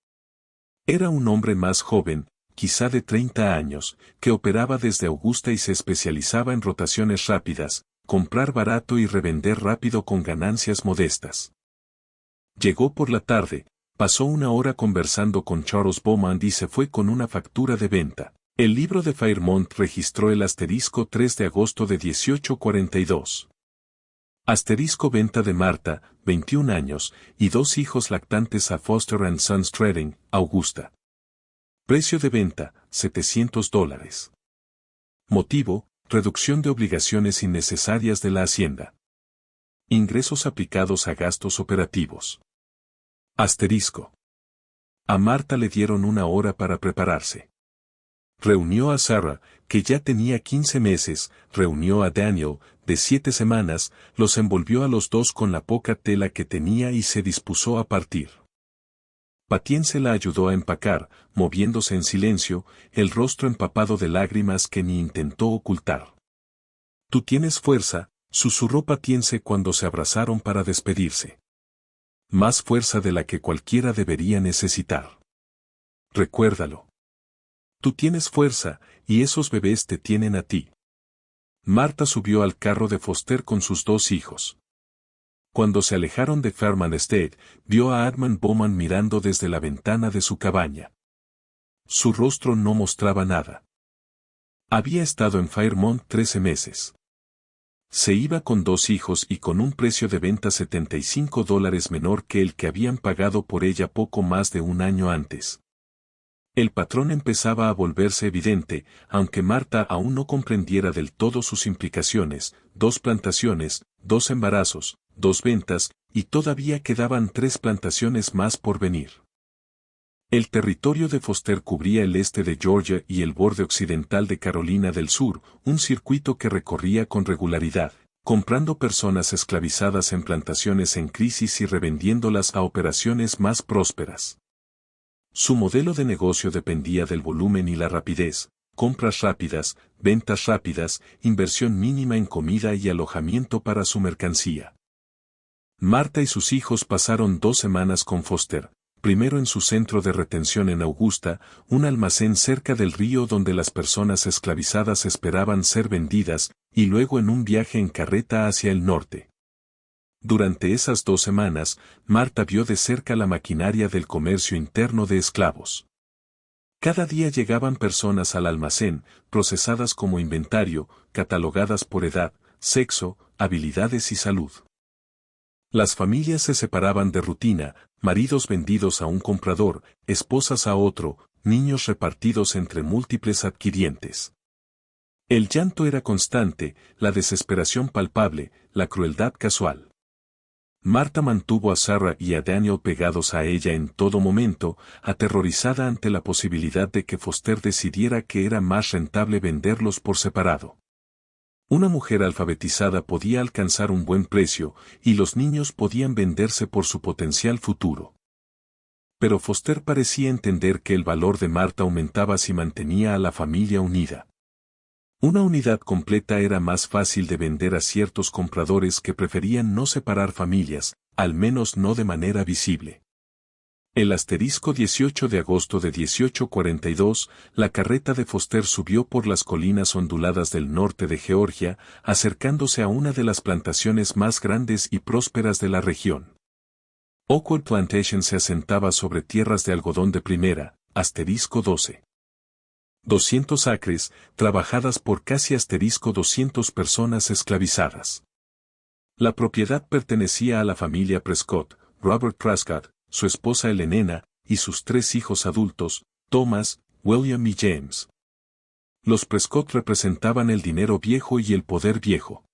Era un hombre más joven, quizá de 30 años, que operaba desde Augusta y se especializaba en rotaciones rápidas, comprar barato y revender rápido con ganancias modestas. Llegó por la tarde, pasó una hora conversando con Charles Beaumont y se fue con una factura de venta. El libro de Fairmont registró el asterisco 3 de agosto de 1842. Asterisco venta de Marta, 21 años, y 2 hijos lactantes a Foster & Sons Trading, Augusta. Precio de venta, $700. Motivo, reducción de obligaciones innecesarias de la hacienda. Ingresos aplicados a gastos operativos. Asterisco. A Marta le dieron una hora para prepararse. Reunió a Sarah, que ya tenía 15 meses, reunió a Daniel, de 7 semanas, los envolvió a los dos con la poca tela que tenía y se dispuso a partir. Patience la ayudó a empacar, moviéndose en silencio, el rostro empapado de lágrimas que ni intentó ocultar. «Tú tienes fuerza», susurró Patience cuando se abrazaron para despedirse. «Más fuerza de la que cualquiera debería necesitar. Recuérdalo. Tú tienes fuerza, y esos bebés te tienen a ti». Marta subió al carro de Foster con sus 2 hijos. Cuando se alejaron de Fairmont Estate, vio a Edmund Beaumont mirando desde la ventana de su cabaña. Su rostro no mostraba nada. Había estado en Fairmont 13 meses. Se iba con 2 hijos y con un precio de venta $75 menor que el que habían pagado por ella poco más de un año antes. El patrón empezaba a volverse evidente, aunque Marta aún no comprendiera del todo sus implicaciones: 2 plantaciones, 2 embarazos, 2 ventas, y todavía quedaban 3 plantaciones más por venir. El territorio de Foster cubría el este de Georgia y el borde occidental de Carolina del Sur, un circuito que recorría con regularidad, comprando personas esclavizadas en plantaciones en crisis y revendiéndolas a operaciones más prósperas. Su modelo de negocio dependía del volumen y la rapidez: compras rápidas, ventas rápidas, inversión mínima en comida y alojamiento para su mercancía. Marta y sus hijos pasaron 2 semanas con Foster, primero en su centro de retención en Augusta, un almacén cerca del río donde las personas esclavizadas esperaban ser vendidas, y luego en un viaje en carreta hacia el norte. Durante esas 2 semanas, Marta vio de cerca la maquinaria del comercio interno de esclavos. Cada día llegaban personas al almacén, procesadas como inventario, catalogadas por edad, sexo, habilidades y salud. Las familias se separaban de rutina: maridos vendidos a un comprador, esposas a otro, niños repartidos entre múltiples adquirientes. El llanto era constante, la desesperación palpable, la crueldad casual. Marta mantuvo a Sarah y a Daniel pegados a ella en todo momento, aterrorizada ante la posibilidad de que Foster decidiera que era más rentable venderlos por separado. Una mujer alfabetizada podía alcanzar un buen precio, y los niños podían venderse por su potencial futuro. Pero Foster parecía entender que el valor de Marta aumentaba si mantenía a la familia unida. Una unidad completa era más fácil de vender a ciertos compradores que preferían no separar familias, al menos no de manera visible. El asterisco 18 de agosto de 1842, la carreta de Foster subió por las colinas onduladas del norte de Georgia, acercándose a una de las plantaciones más grandes y prósperas de la región. Oakwood Plantation se asentaba sobre tierras de algodón de primera, asterisco 12. 200 acres, trabajadas por casi asterisco 200 personas esclavizadas. La propiedad pertenecía a la familia Prescott: Robert Prescott, su esposa Elena, y sus 3 hijos adultos, Thomas, William y James. Los Prescott representaban el dinero viejo y el poder viejo.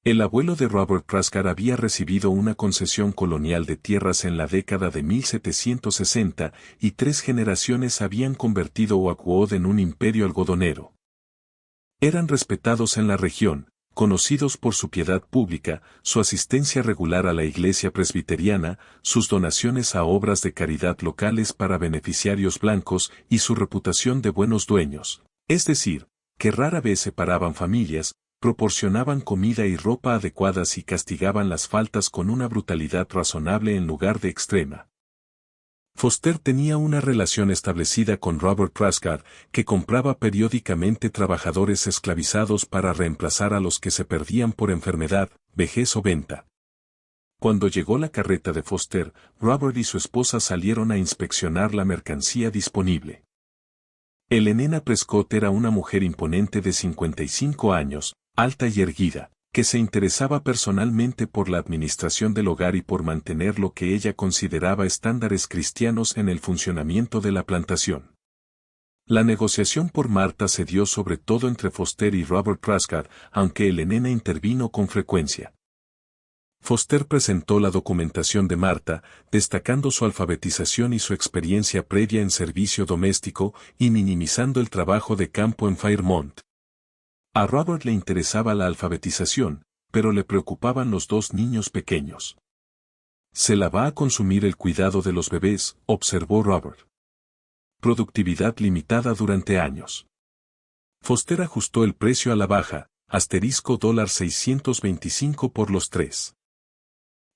El abuelo de Robert Prescott había recibido una concesión colonial de tierras en la década de 1760, y 3 generaciones habían convertido Oakwood en un imperio algodonero. Eran respetados en la región, conocidos por su piedad pública, su asistencia regular a la iglesia presbiteriana, sus donaciones a obras de caridad locales para beneficiarios blancos y su reputación de buenos dueños, es decir, que rara vez separaban familias, proporcionaban comida y ropa adecuadas y castigaban las faltas con una brutalidad razonable en lugar de extrema. Foster tenía una relación establecida con Robert Prescott, que compraba periódicamente trabajadores esclavizados para reemplazar a los que se perdían por enfermedad, vejez o venta. Cuando llegó la carreta de Foster, Robert y su esposa salieron a inspeccionar la mercancía disponible. Elena Prescott era una mujer imponente de 55 años, alta y erguida, que se interesaba personalmente por la administración del hogar y por mantener lo que ella consideraba estándares cristianos en el funcionamiento de la plantación. La negociación por Martha se dio sobre todo entre Foster y Robert Prescott, aunque Elena intervino con frecuencia. Foster presentó la documentación de Martha, destacando su alfabetización y su experiencia previa en servicio doméstico, y minimizando el trabajo de campo en Fairmont. A Robert le interesaba la alfabetización, pero le preocupaban los dos niños pequeños. «Se la va a consumir el cuidado de los bebés», observó Robert. Productividad limitada durante años. Foster ajustó el precio a la baja, $625 por los tres.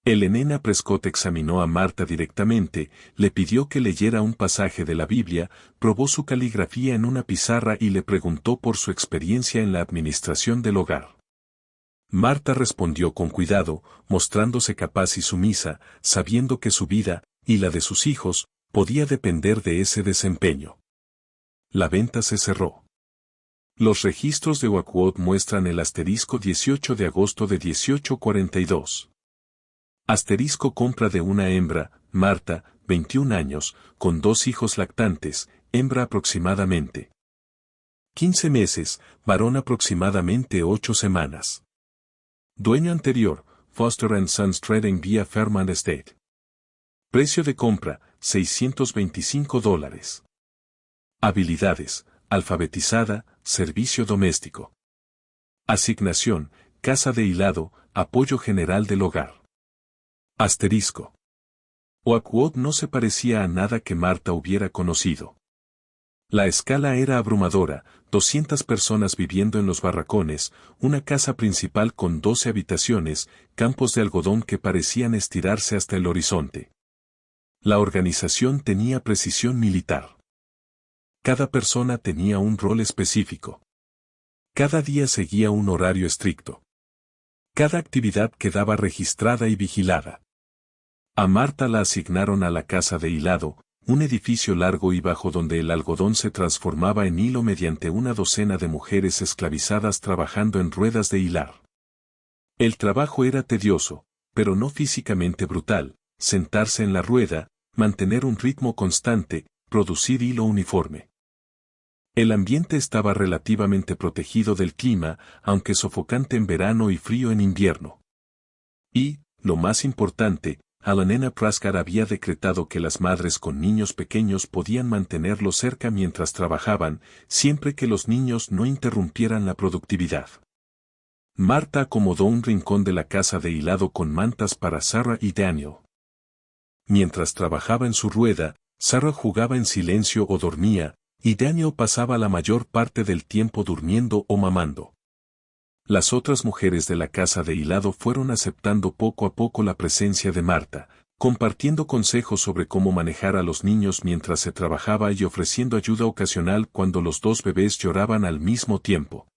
Elena Prescott examinó a Martha directamente, le pidió que leyera un pasaje de la Biblia, probó su caligrafía en una pizarra y le preguntó por su experiencia en la administración del hogar. Martha respondió con cuidado, mostrándose capaz y sumisa, sabiendo que su vida, y la de sus hijos, podía depender de ese desempeño. La venta se cerró. Los registros de Oakwood muestran el asterisco 18 de agosto de 1842. Asterisco compra de una hembra, Martha, 21 años, con 2 hijos lactantes, hembra aproximadamente 15 meses, varón aproximadamente 8 semanas. Dueño anterior, Foster & Sons Trading vía Fairmont Estate. Precio de compra, $625. Habilidades, alfabetizada, servicio doméstico. Asignación, casa de hilado, apoyo general del hogar. Asterisco. Oakwood no se parecía a nada que Martha hubiera conocido. La escala era abrumadora, 200 personas viviendo en los barracones, una casa principal con 12 habitaciones, campos de algodón que parecían estirarse hasta el horizonte. La organización tenía precisión militar. Cada persona tenía un rol específico. Cada día seguía un horario estricto. Cada actividad quedaba registrada y vigilada. A Martha la asignaron a la casa de hilado, un edificio largo y bajo donde el algodón se transformaba en hilo mediante una docena de mujeres esclavizadas trabajando en ruedas de hilar. El trabajo era tedioso, pero no físicamente brutal. Sentarse en la rueda, mantener un ritmo constante, producir hilo uniforme. El ambiente estaba relativamente protegido del clima, aunque sofocante en verano y frío en invierno. Y, lo más importante, Elena Prescott había decretado que las madres con niños pequeños podían mantenerlos cerca mientras trabajaban, siempre que los niños no interrumpieran la productividad. Martha acomodó un rincón de la casa de hilado con mantas para Sarah y Daniel. Mientras trabajaba en su rueda, Sarah jugaba en silencio o dormía, y Daniel pasaba la mayor parte del tiempo durmiendo o mamando. Las otras mujeres de la casa de hilado fueron aceptando poco a poco la presencia de Martha, compartiendo consejos sobre cómo manejar a los niños mientras se trabajaba y ofreciendo ayuda ocasional cuando los dos bebés lloraban al mismo tiempo.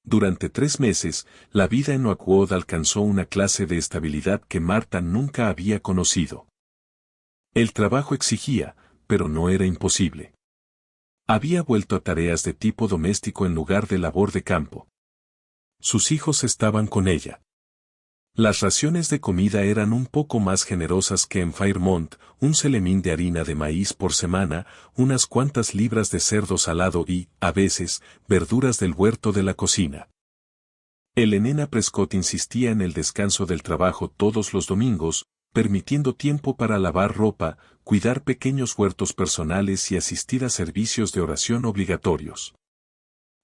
Durante 3 meses, la vida en Oakwood alcanzó una clase de estabilidad que Martha nunca había conocido. El trabajo exigía, pero no era imposible. Había vuelto a tareas de tipo doméstico en lugar de labor de campo. Sus hijos estaban con ella. Las raciones de comida eran un poco más generosas que en Fairmont, un celemín de harina de maíz por semana, unas cuantas libras de cerdo salado y, a veces, verduras del huerto de la cocina. Elena Prescott insistía en el descanso del trabajo todos los domingos, permitiendo tiempo para lavar ropa, cuidar pequeños huertos personales y asistir a servicios de oración obligatorios.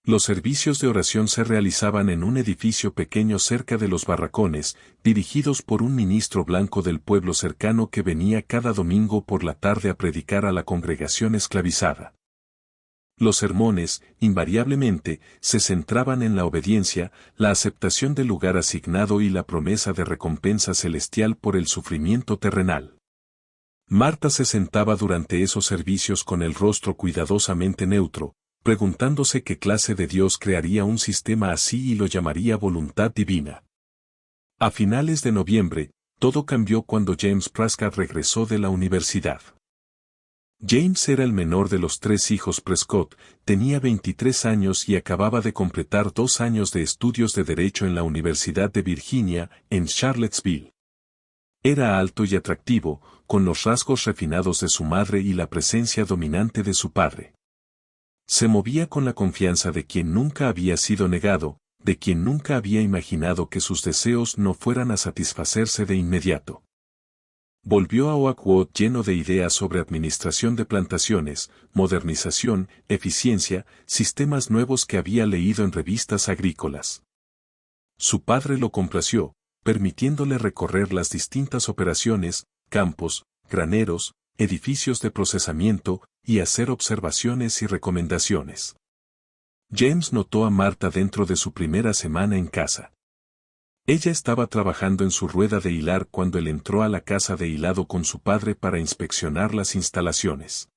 Los servicios de oración se realizaban en un edificio pequeño cerca de los barracones, dirigidos por un ministro blanco del pueblo cercano que venía cada domingo por la tarde a predicar a la congregación esclavizada. Los sermones, invariablemente, se centraban en la obediencia, la aceptación del lugar asignado y la promesa de recompensa celestial por el sufrimiento terrenal. Martha se sentaba durante esos servicios con el rostro cuidadosamente neutro, preguntándose qué clase de Dios crearía un sistema así y lo llamaría voluntad divina. A finales de noviembre, Todo cambió cuando James Prescott regresó de la universidad. James era el menor de los 3 hijos Prescott, tenía 23 años y acababa de completar 2 años de estudios de Derecho en la Universidad de Virginia, en Charlottesville. Era alto y atractivo, con los rasgos refinados de su madre y la presencia dominante de su padre. Se movía con la confianza de quien nunca había sido negado, de quien nunca había imaginado que sus deseos no fueran a satisfacerse de inmediato. Volvió a Oakwood lleno de ideas sobre administración de plantaciones, modernización, eficiencia, sistemas nuevos que había leído en revistas agrícolas. Su padre lo complació, permitiéndole recorrer las distintas operaciones, campos, graneros, edificios de procesamiento, y hacer observaciones y recomendaciones. James notó a Marta dentro de su primera semana en casa. Ella estaba trabajando en su rueda de hilar cuando él entró a la casa de hilado con su padre para inspeccionar las instalaciones.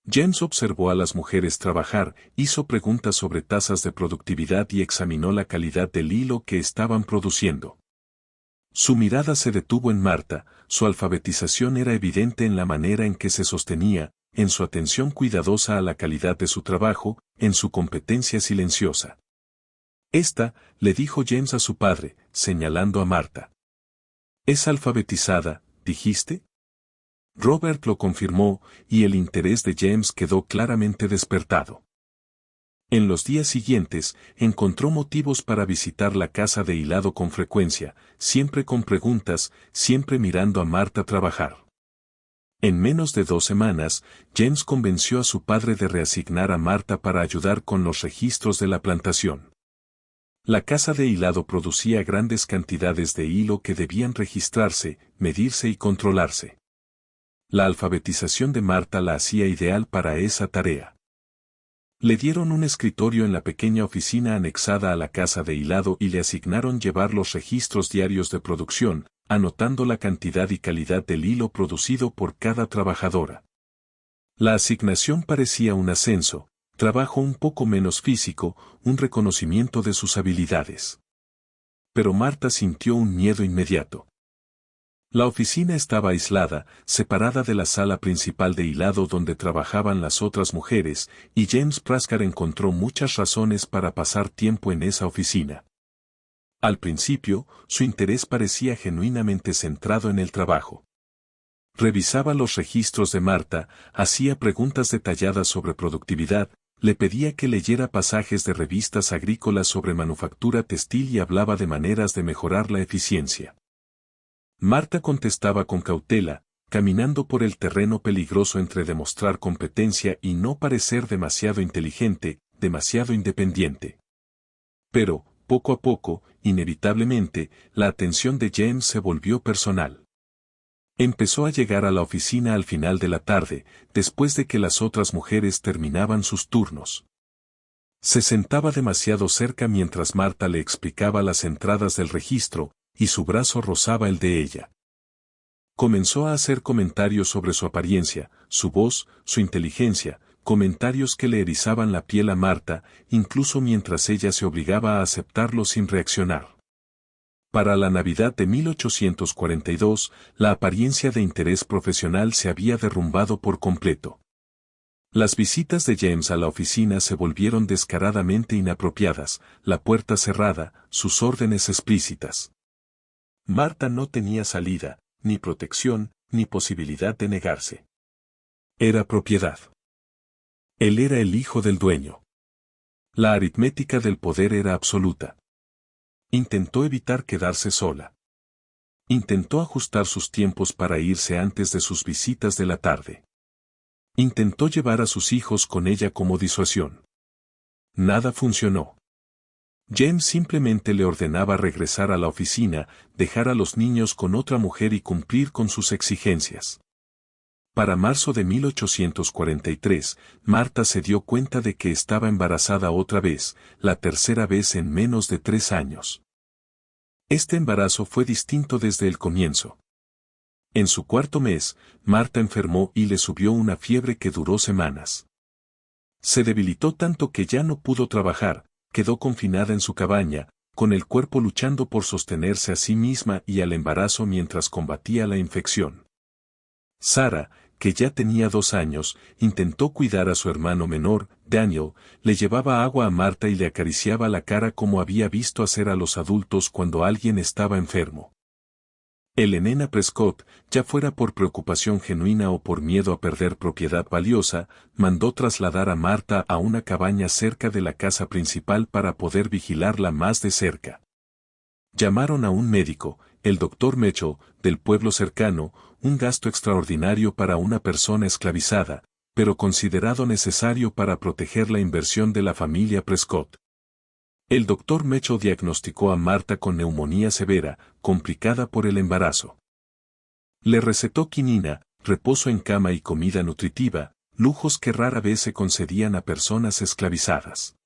James observó a las mujeres trabajar, hizo preguntas sobre tasas de productividad y examinó la calidad del hilo que estaban produciendo. Su mirada se detuvo en Marta, su alfabetización era evidente en la manera en que se sostenía, en su atención cuidadosa a la calidad de su trabajo, en su competencia silenciosa. Esta, le dijo James a su padre, señalando a Marta. ¿Es alfabetizada, dijiste? Robert lo confirmó, y el interés de James quedó claramente despertado. En los días siguientes, encontró motivos para visitar la casa de hilado con frecuencia, siempre con preguntas, siempre mirando a Marta trabajar. En menos de 2 semanas, James convenció a su padre de reasignar a Marta para ayudar con los registros de la plantación. La casa de hilado producía grandes cantidades de hilo que debían registrarse, medirse y controlarse. La alfabetización de Marta la hacía ideal para esa tarea. Le dieron un escritorio en la pequeña oficina anexada a la casa de hilado y le asignaron llevar los registros diarios de producción, anotando la cantidad y calidad del hilo producido por cada trabajadora. La asignación parecía un ascenso, trabajo un poco menos físico, un reconocimiento de sus habilidades. Pero Marta sintió un miedo inmediato. La oficina estaba aislada, separada de la sala principal de hilado donde trabajaban las otras mujeres, y James Prescott encontró muchas razones para pasar tiempo en esa oficina. Al principio, su interés parecía genuinamente centrado en el trabajo. Revisaba los registros de Marta, hacía preguntas detalladas sobre productividad, le pedía que leyera pasajes de revistas agrícolas sobre manufactura textil y hablaba de maneras de mejorar la eficiencia. Marta contestaba con cautela, caminando por el terreno peligroso entre demostrar competencia y no parecer demasiado inteligente, demasiado independiente. Pero, poco a poco, inevitablemente, la atención de James se volvió personal. Empezó a llegar a la oficina al final de la tarde, después de que las otras mujeres terminaban sus turnos. Se sentaba demasiado cerca mientras Marta le explicaba las entradas del registro, y su brazo rozaba el de ella. Comenzó a hacer comentarios sobre su apariencia, su voz, su inteligencia, comentarios que le erizaban la piel a Marta, incluso mientras ella se obligaba a aceptarlo sin reaccionar. Para la Navidad de 1842, la apariencia de interés profesional se había derrumbado por completo. Las visitas de James a la oficina se volvieron descaradamente inapropiadas, la puerta cerrada, sus órdenes explícitas. Marta no tenía salida, ni protección, ni posibilidad de negarse. Era propiedad. Él era el hijo del dueño. La aritmética del poder era absoluta. Intentó evitar quedarse sola. Intentó ajustar sus tiempos para irse antes de sus visitas de la tarde. Intentó llevar a sus hijos con ella como disuasión. Nada funcionó. James simplemente le ordenaba regresar a la oficina, dejar a los niños con otra mujer y cumplir con sus exigencias. Para marzo de 1843, Marta se dio cuenta de que estaba embarazada otra vez, la tercera vez en menos de 3 años. Este embarazo fue distinto desde el comienzo. En su 4.º mes, Marta enfermó y le subió una fiebre que duró semanas. Se debilitó tanto que ya no pudo trabajar, quedó confinada en su cabaña, con el cuerpo luchando por sostenerse a sí misma y al embarazo mientras combatía la infección. Sara, que ya tenía 2 años, intentó cuidar a su hermano menor, Daniel, le llevaba agua a Marta y le acariciaba la cara como había visto hacer a los adultos cuando alguien estaba enfermo. Helena Prescott, ya fuera por preocupación genuina o por miedo a perder propiedad valiosa, mandó trasladar a Marta a una cabaña cerca de la casa principal para poder vigilarla más de cerca. Llamaron a un médico, el doctor Mitchell, del pueblo cercano, un gasto extraordinario para una persona esclavizada, pero considerado necesario para proteger la inversión de la familia Prescott. El doctor Mitchell diagnosticó a Marta con neumonía severa, complicada por el embarazo. Le recetó quinina, reposo en cama y comida nutritiva, lujos que rara vez se concedían a personas esclavizadas.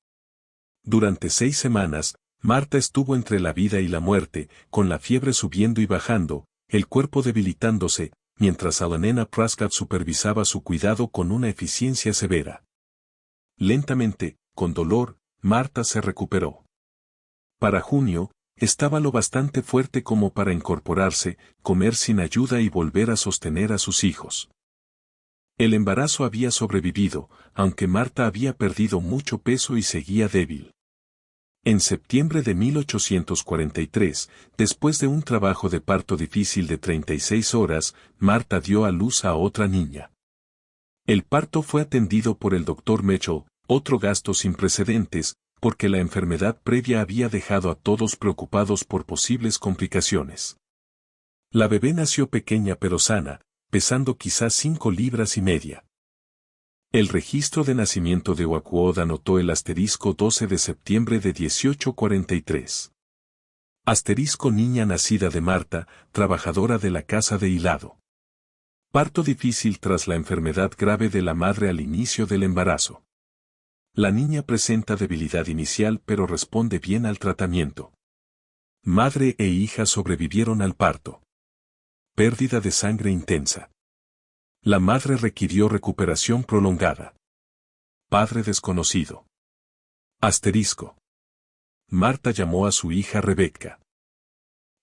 Durante 6 semanas, Marta estuvo entre la vida y la muerte, con la fiebre subiendo y bajando, el cuerpo debilitándose, mientras Helena Prescott supervisaba su cuidado con una eficiencia severa. Lentamente, con dolor, Marta se recuperó. Para junio, estaba lo bastante fuerte como para incorporarse, comer sin ayuda y volver a sostener a sus hijos. El embarazo había sobrevivido, aunque Marta había perdido mucho peso y seguía débil. En septiembre de 1843, después de un trabajo de parto difícil de 36 horas, Marta dio a luz a otra niña. El parto fue atendido por el doctor Mitchell, otro gasto sin precedentes, porque la enfermedad previa había dejado a todos preocupados por posibles complicaciones. La bebé nació pequeña pero sana, pesando quizás 5 libras y media. El registro de nacimiento de Oakwood anotó el asterisco 12 de septiembre de 1843. Asterisco niña nacida de Marta, trabajadora de la casa de hilado. Parto difícil tras la enfermedad grave de la madre al inicio del embarazo. La niña presenta debilidad inicial pero responde bien al tratamiento. Madre e hija sobrevivieron al parto. Pérdida de sangre intensa. La madre requirió recuperación prolongada. Padre desconocido. Asterisco. Marta llamó a su hija Rebecca.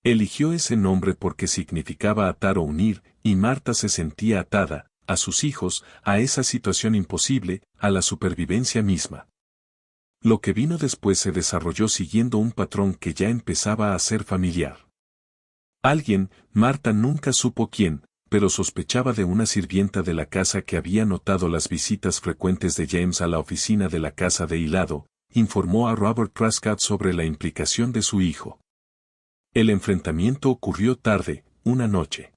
Eligió ese nombre porque significaba atar o unir, y Marta se sentía atada, a sus hijos, a esa situación imposible, a la supervivencia misma. Lo que vino después se desarrolló siguiendo un patrón que ya empezaba a ser familiar. Alguien, Marta nunca supo quién, pero sospechaba de una sirvienta de la casa que había notado las visitas frecuentes de James a la oficina de la casa de hilado, informó a Robert Prescott sobre la implicación de su hijo. El enfrentamiento ocurrió tarde, una noche.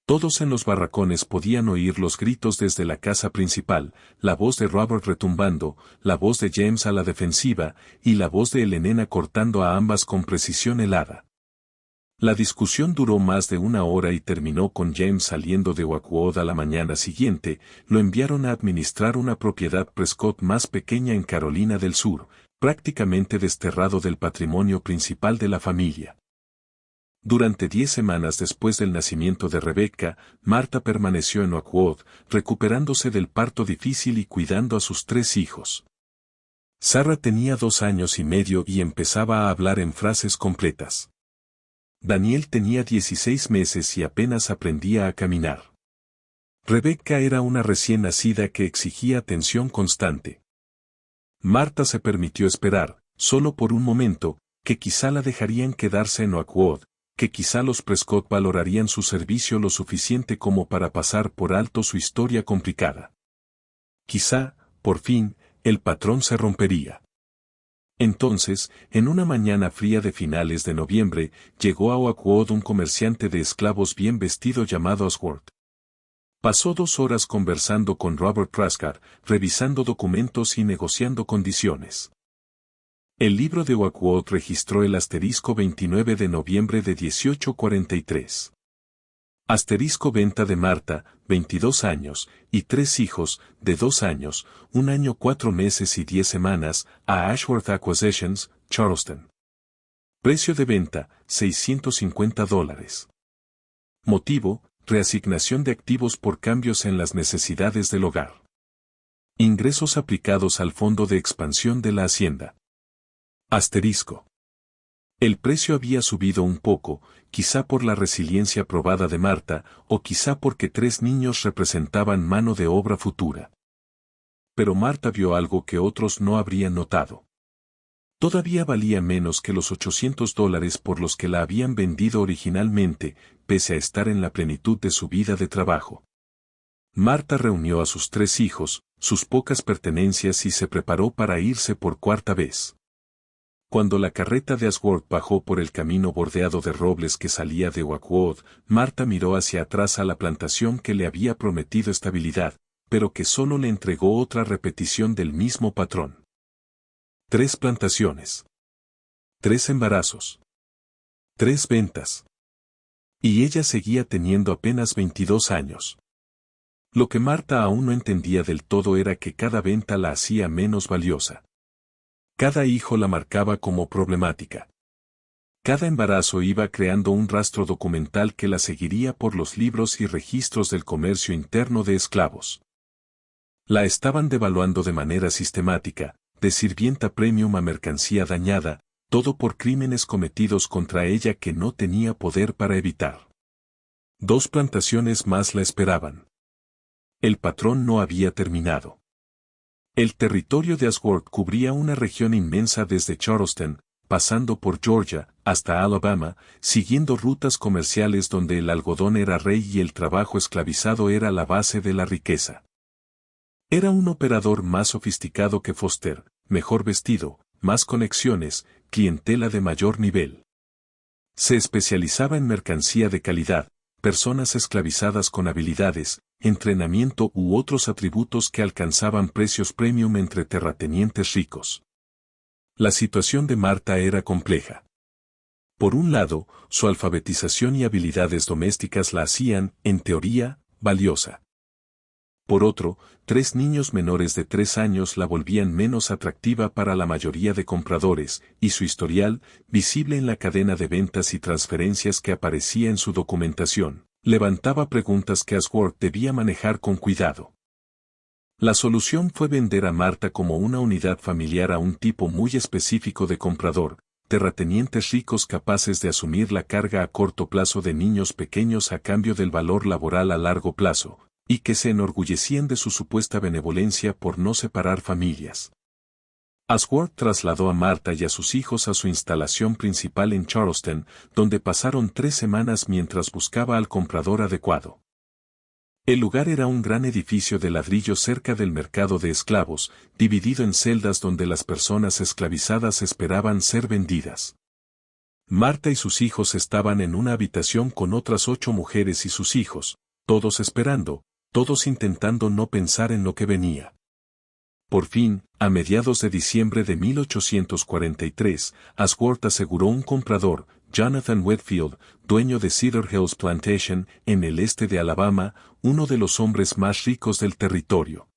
Todos en los barracones podían oír los gritos desde la casa principal, la voz de Robert retumbando, la voz de James a la defensiva, y la voz de Helena cortando a ambas con precisión helada. La discusión duró más de 1 hora y terminó con James saliendo de Oakwood a la mañana siguiente. Lo enviaron a administrar una propiedad Prescott más pequeña en Carolina del Sur, prácticamente desterrado del patrimonio principal de la familia. Durante 10 semanas después del nacimiento de Rebecca, Marta permaneció en Oakwood, recuperándose del parto difícil y cuidando a sus 3 hijos. Sarah tenía 2 años y medio y empezaba a hablar en frases completas. Daniel tenía 16 meses y apenas aprendía a caminar. Rebecca era una recién nacida que exigía atención constante. Marta se permitió esperar, solo por un momento, que quizá la dejarían quedarse en Oakwood, que quizá los Prescott valorarían su servicio lo suficiente como para pasar por alto su historia complicada. Quizá, por fin, el patrón se rompería. Entonces, en una mañana fría de finales de noviembre, llegó a Oakwood un comerciante de esclavos bien vestido llamado Oswald. Pasó 2 horas conversando con Robert Prescott, revisando documentos y negociando condiciones. El libro de Oakwood registró el asterisco 29 de noviembre de 1843. Asterisco venta de Marta, 22 años, y 3 hijos, de 2 años, 1 año 4 meses y 10 semanas, a Ashworth Acquisitions, Charleston. Precio de venta, $650. Motivo, reasignación de activos por cambios en las necesidades del hogar. Ingresos aplicados al Fondo de Expansión de la Hacienda. Asterisco. El precio había subido un poco, quizá por la resiliencia probada de Marta, o quizá porque 3 niños representaban mano de obra futura. Pero Marta vio algo que otros no habrían notado. Todavía valía menos que los $800 por los que la habían vendido originalmente, pese a estar en la plenitud de su vida de trabajo. Marta reunió a sus 3 hijos, sus pocas pertenencias y se preparó para irse por 4ª vez. Cuando la carreta de Ashworth bajó por el camino bordeado de robles que salía de Oakwood, Marta miró hacia atrás a la plantación que le había prometido estabilidad, pero que solo le entregó otra repetición del mismo patrón. 3 plantaciones. 3 embarazos. 3 ventas. Y ella seguía teniendo apenas 22 años. Lo que Marta aún no entendía del todo era que cada venta la hacía menos valiosa. Cada hijo la marcaba como problemática. Cada embarazo iba creando un rastro documental que la seguiría por los libros y registros del comercio interno de esclavos. La estaban devaluando de manera sistemática, de sirvienta premium a mercancía dañada, todo por crímenes cometidos contra ella que no tenía poder para evitar. 2 plantaciones más la esperaban. El patrón no había terminado. El territorio de Ashworth cubría una región inmensa desde Charleston, pasando por Georgia, hasta Alabama, siguiendo rutas comerciales donde el algodón era rey y el trabajo esclavizado era la base de la riqueza. Era un operador más sofisticado que Foster, mejor vestido, más conexiones, clientela de mayor nivel. Se especializaba en mercancía de calidad, personas esclavizadas con habilidades, entrenamiento u otros atributos que alcanzaban precios premium entre terratenientes ricos. La situación de Marta era compleja. Por un lado, su alfabetización y habilidades domésticas la hacían, en teoría, valiosa. Por otro, 3 niños menores de 3 años la volvían menos atractiva para la mayoría de compradores, y su historial, visible en la cadena de ventas y transferencias que aparecía en su documentación, levantaba preguntas que Ashworth debía manejar con cuidado. La solución fue vender a Marta como una unidad familiar a un tipo muy específico de comprador, terratenientes ricos capaces de asumir la carga a corto plazo de niños pequeños a cambio del valor laboral a largo plazo, y que se enorgullecían de su supuesta benevolencia por no separar familias. Ashworth trasladó a Marta y a sus hijos a su instalación principal en Charleston, donde pasaron 3 semanas mientras buscaba al comprador adecuado. El lugar era un gran edificio de ladrillo cerca del mercado de esclavos, dividido en celdas donde las personas esclavizadas esperaban ser vendidas. Marta y sus hijos estaban en una habitación con otras 8 mujeres y sus hijos, todos esperando, todos intentando no pensar en lo que venía. Por fin, a mediados de diciembre de 1843, Ashworth aseguró un comprador, Jonathan Whitfield, dueño de Cedar Hills Plantation, en el este de Alabama, uno de los hombres más ricos del territorio.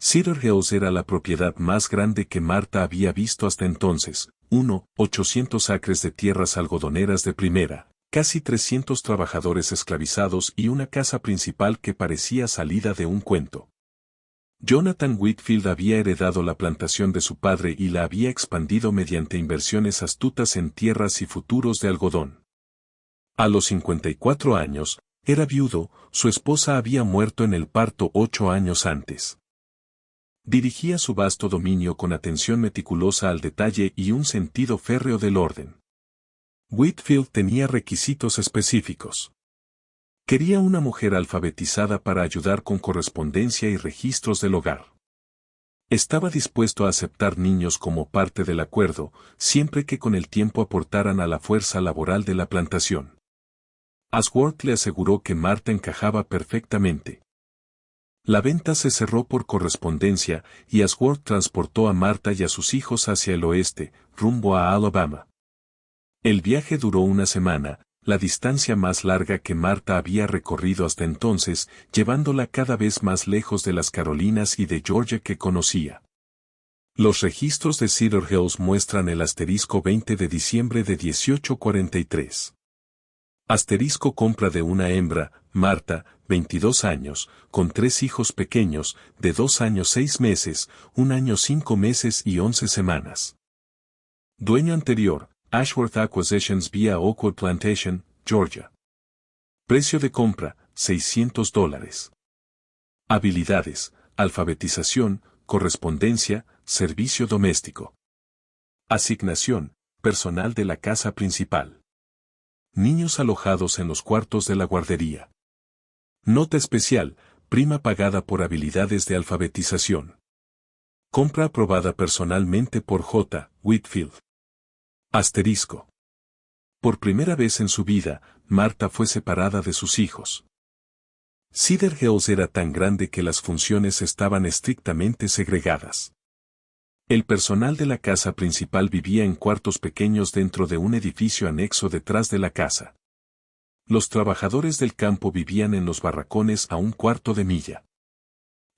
Cedar Hills era la propiedad más grande que Marta había visto hasta entonces, 800 acres de tierras algodoneras de primera, casi 300 trabajadores esclavizados y una casa principal que parecía salida de un cuento. Jonathan Whitfield había heredado la plantación de su padre y la había expandido mediante inversiones astutas en tierras y futuros de algodón. A los 54 años, era viudo, su esposa había muerto en el parto 8 años antes. Dirigía su vasto dominio con atención meticulosa al detalle y un sentido férreo del orden. Whitfield tenía requisitos específicos. Quería una mujer alfabetizada para ayudar con correspondencia y registros del hogar. Estaba dispuesto a aceptar niños como parte del acuerdo, siempre que con el tiempo aportaran a la fuerza laboral de la plantación. Ashworth le aseguró que Marta encajaba perfectamente. La venta se cerró por correspondencia y Ashworth transportó a Marta y a sus hijos hacia el oeste, rumbo a Alabama. El viaje duró una semana, la distancia más larga que Marta había recorrido hasta entonces, llevándola cada vez más lejos de las Carolinas y de Georgia que conocía. Los registros de Cedar Hills muestran el asterisco 20 de diciembre de 1843. Asterisco compra de una hembra, Marta, 22 años, con 3 hijos pequeños, de 2 años 6 meses, 1 año 5 meses y 11 semanas. Dueño anterior, Ashworth Acquisitions vía Oakwood Plantation, Georgia. Precio de compra, $600. Habilidades, alfabetización, correspondencia, servicio doméstico. Asignación, personal de la casa principal. Niños alojados en los cuartos de la guardería. Nota especial, prima pagada por habilidades de alfabetización. Compra aprobada personalmente por J. Whitfield. Asterisco. Por primera vez en su vida, Marta fue separada de sus hijos. Cedar Hills era tan grande que las funciones estaban estrictamente segregadas. El personal de la casa principal vivía en cuartos pequeños dentro de un edificio anexo detrás de la casa. Los trabajadores del campo vivían en los barracones a un cuarto de milla.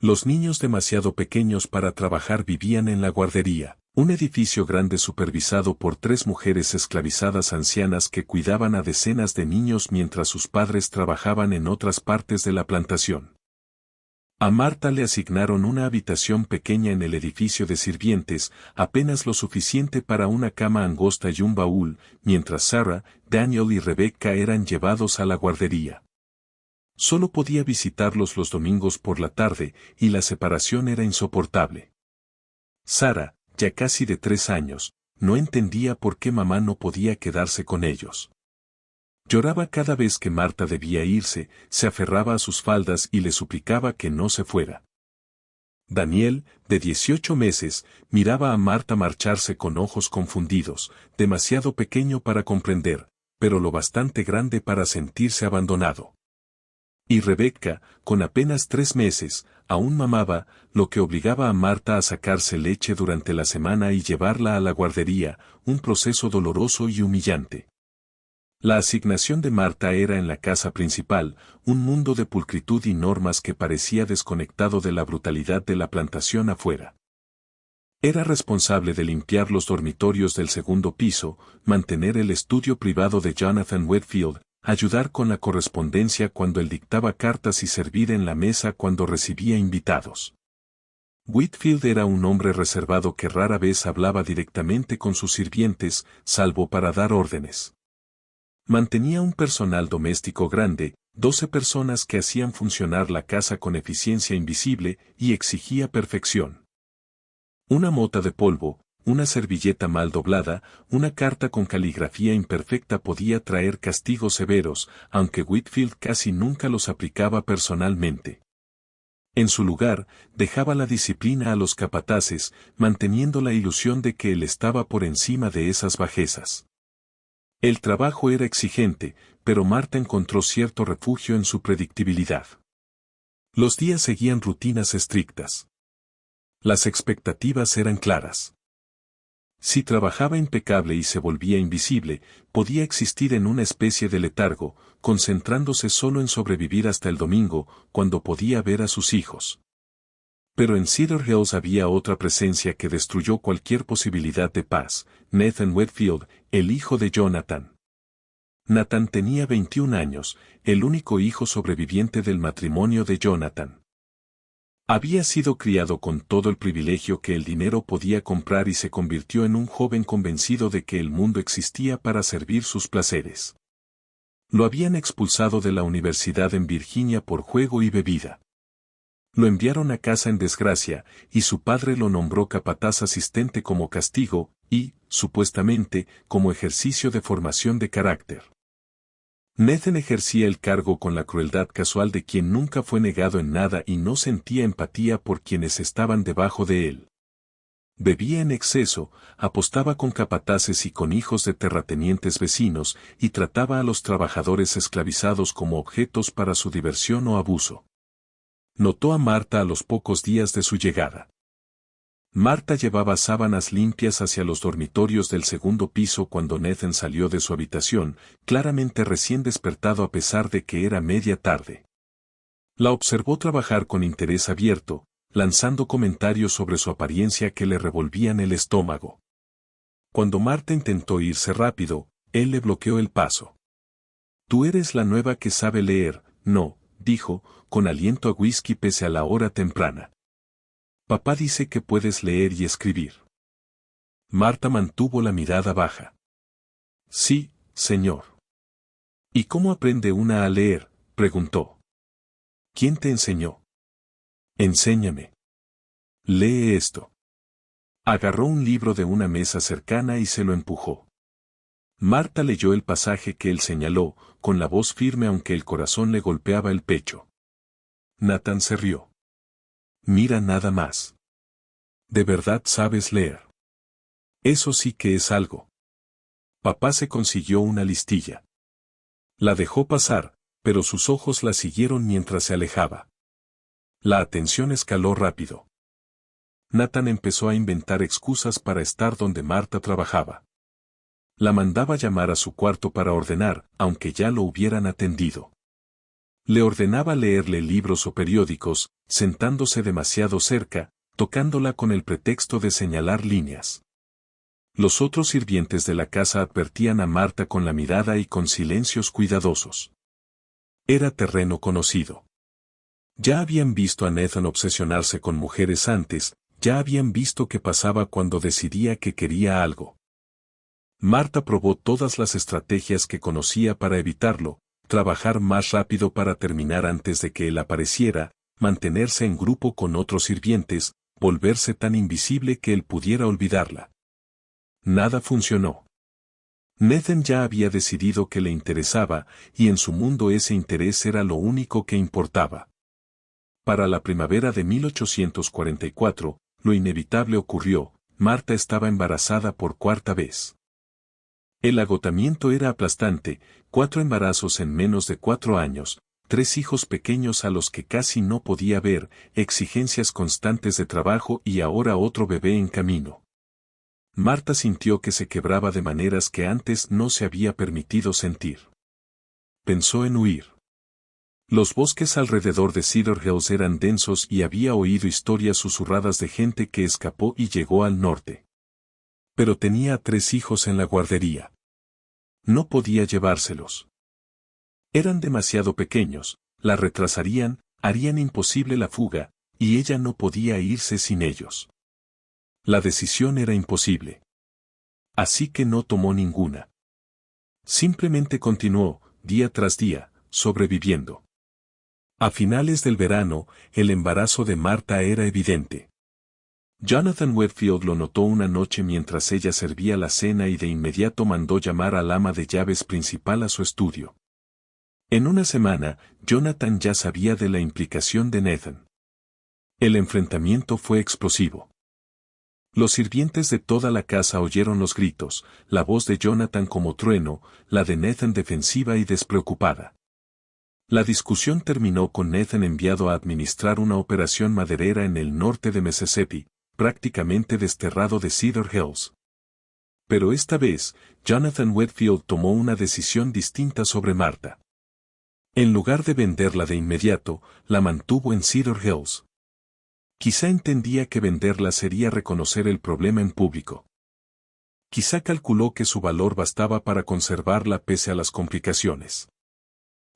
Los niños demasiado pequeños para trabajar vivían en la guardería, un edificio grande supervisado por 3 mujeres esclavizadas ancianas que cuidaban a decenas de niños mientras sus padres trabajaban en otras partes de la plantación. A Marta le asignaron una habitación pequeña en el edificio de sirvientes, apenas lo suficiente para una cama angosta y un baúl, mientras Sarah, Daniel y Rebecca eran llevados a la guardería. Solo podía visitarlos los domingos por la tarde, y la separación era insoportable. Sarah, ya casi de 3 años, no entendía por qué mamá no podía quedarse con ellos. Lloraba cada vez que Marta debía irse, se aferraba a sus faldas y le suplicaba que no se fuera. Daniel, de 18 meses, miraba a Marta marcharse con ojos confundidos, demasiado pequeño para comprender, pero lo bastante grande para sentirse abandonado. Y Rebecca, con apenas 3 meses, aún mamaba, lo que obligaba a Marta a sacarse leche durante la semana y llevarla a la guardería, un proceso doloroso y humillante. La asignación de Marta era en la casa principal, un mundo de pulcritud y normas que parecía desconectado de la brutalidad de la plantación afuera. Era responsable de limpiar los dormitorios del segundo piso, mantener el estudio privado de Jonathan Whitfield, ayudar con la correspondencia cuando él dictaba cartas y servir en la mesa cuando recibía invitados. Whitfield era un hombre reservado que rara vez hablaba directamente con sus sirvientes, salvo para dar órdenes. Mantenía un personal doméstico grande, 12 personas que hacían funcionar la casa con eficiencia invisible, y exigía perfección. Una mota de polvo, una servilleta mal doblada, una carta con caligrafía imperfecta podía traer castigos severos, aunque Whitfield casi nunca los aplicaba personalmente. En su lugar, dejaba la disciplina a los capataces, manteniendo la ilusión de que él estaba por encima de esas bajezas. El trabajo era exigente, pero Marta encontró cierto refugio en su predictibilidad. Los días seguían rutinas estrictas. Las expectativas eran claras. Si trabajaba impecable y se volvía invisible, podía existir en una especie de letargo, concentrándose solo en sobrevivir hasta el domingo, cuando podía ver a sus hijos. Pero en Cedar Hills había otra presencia que destruyó cualquier posibilidad de paz, Nathan Whitfield, el hijo de Jonathan. Nathan tenía 21 años, el único hijo sobreviviente del matrimonio de Jonathan. Había sido criado con todo el privilegio que el dinero podía comprar y se convirtió en un joven convencido de que el mundo existía para servir sus placeres. Lo habían expulsado de la universidad en Virginia por juego y bebida. Lo enviaron a casa en desgracia, y su padre lo nombró capataz asistente como castigo, y, supuestamente, como ejercicio de formación de carácter. Nathan ejercía el cargo con la crueldad casual de quien nunca fue negado en nada y no sentía empatía por quienes estaban debajo de él. Bebía en exceso, apostaba con capataces y con hijos de terratenientes vecinos, y trataba a los trabajadores esclavizados como objetos para su diversión o abuso. Notó a Marta a los pocos días de su llegada. Marta llevaba sábanas limpias hacia los dormitorios del segundo piso cuando Nathan salió de su habitación, claramente recién despertado a pesar de que era media tarde. La observó trabajar con interés abierto, lanzando comentarios sobre su apariencia que le revolvían el estómago. Cuando Marta intentó irse rápido, él le bloqueó el paso. «Tú eres la nueva que sabe leer, no», dijo, con aliento a whisky pese a la hora temprana. «Papá dice que puedes leer y escribir». Marta mantuvo la mirada baja. Sí, señor. ¿Y cómo aprende una a leer?, preguntó. ¿Quién te enseñó? Enséñame. Lee esto. Agarró un libro de una mesa cercana y se lo empujó. Marta leyó el pasaje que él señaló, con la voz firme aunque el corazón le golpeaba el pecho. Nathan se rió. Mira nada más. ¿De verdad sabes leer? Eso sí que es algo. Papá se consiguió una listilla. La dejó pasar, pero sus ojos la siguieron mientras se alejaba. La atención escaló rápido. Nathan empezó a inventar excusas para estar donde Marta trabajaba. La mandaba llamar a su cuarto para ordenar, aunque ya lo hubieran atendido. Le ordenaba leerle libros o periódicos, sentándose demasiado cerca, tocándola con el pretexto de señalar líneas. Los otros sirvientes de la casa advertían a Marta con la mirada y con silencios cuidadosos. Era terreno conocido. Ya habían visto a Nathan obsesionarse con mujeres antes, ya habían visto qué pasaba cuando decidía que quería algo. Marta probó todas las estrategias que conocía para evitarlo: trabajar más rápido para terminar antes de que él apareciera, mantenerse en grupo con otros sirvientes, volverse tan invisible que él pudiera olvidarla. Nada funcionó. Nathan ya había decidido que le interesaba, y en su mundo ese interés era lo único que importaba. Para la primavera de 1844, lo inevitable ocurrió: Marta estaba embarazada por cuarta vez. El agotamiento era aplastante: 4 embarazos en menos de 4 años, 3 hijos pequeños a los que casi no podía ver, exigencias constantes de trabajo y ahora otro bebé en camino. Marta sintió que se quebraba de maneras que antes no se había permitido sentir. Pensó en huir. Los bosques alrededor de Cedar Hills eran densos y había oído historias susurradas de gente que escapó y llegó al norte. Pero tenía a 3 hijos en la guardería. No podía llevárselos. Eran demasiado pequeños, la retrasarían, harían imposible la fuga, y ella no podía irse sin ellos. La decisión era imposible. Así que no tomó ninguna. Simplemente continuó, día tras día, sobreviviendo. A finales del verano, el embarazo de Marta era evidente. Jonathan Whitfield lo notó una noche mientras ella servía la cena y de inmediato mandó llamar al ama de llaves principal a su estudio. En una semana, Jonathan ya sabía de la implicación de Nathan. El enfrentamiento fue explosivo. Los sirvientes de toda la casa oyeron los gritos, la voz de Jonathan como trueno, la de Nathan defensiva y despreocupada. La discusión terminó con Nathan enviado a administrar una operación maderera en el norte de Mississippi, prácticamente desterrado de Cedar Hills. Pero esta vez, Jonathan Whitfield tomó una decisión distinta sobre Marta. En lugar de venderla de inmediato, la mantuvo en Cedar Hills. Quizá entendía que venderla sería reconocer el problema en público. Quizá calculó que su valor bastaba para conservarla pese a las complicaciones.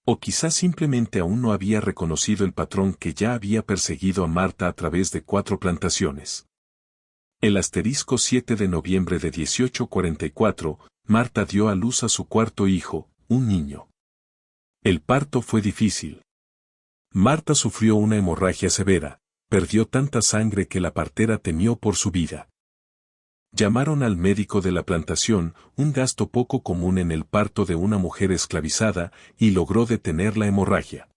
O quizá simplemente aún no había reconocido el patrón que ya había perseguido a Marta a través de 4 plantaciones. El asterisco 7 de noviembre de 1844, Marta dio a luz a su cuarto hijo, un niño. El parto fue difícil. Marta sufrió una hemorragia severa. Perdió tanta sangre que la partera temió por su vida. Llamaron al médico de la plantación, un gasto poco común en el parto de una mujer esclavizada, y logró detener la hemorragia.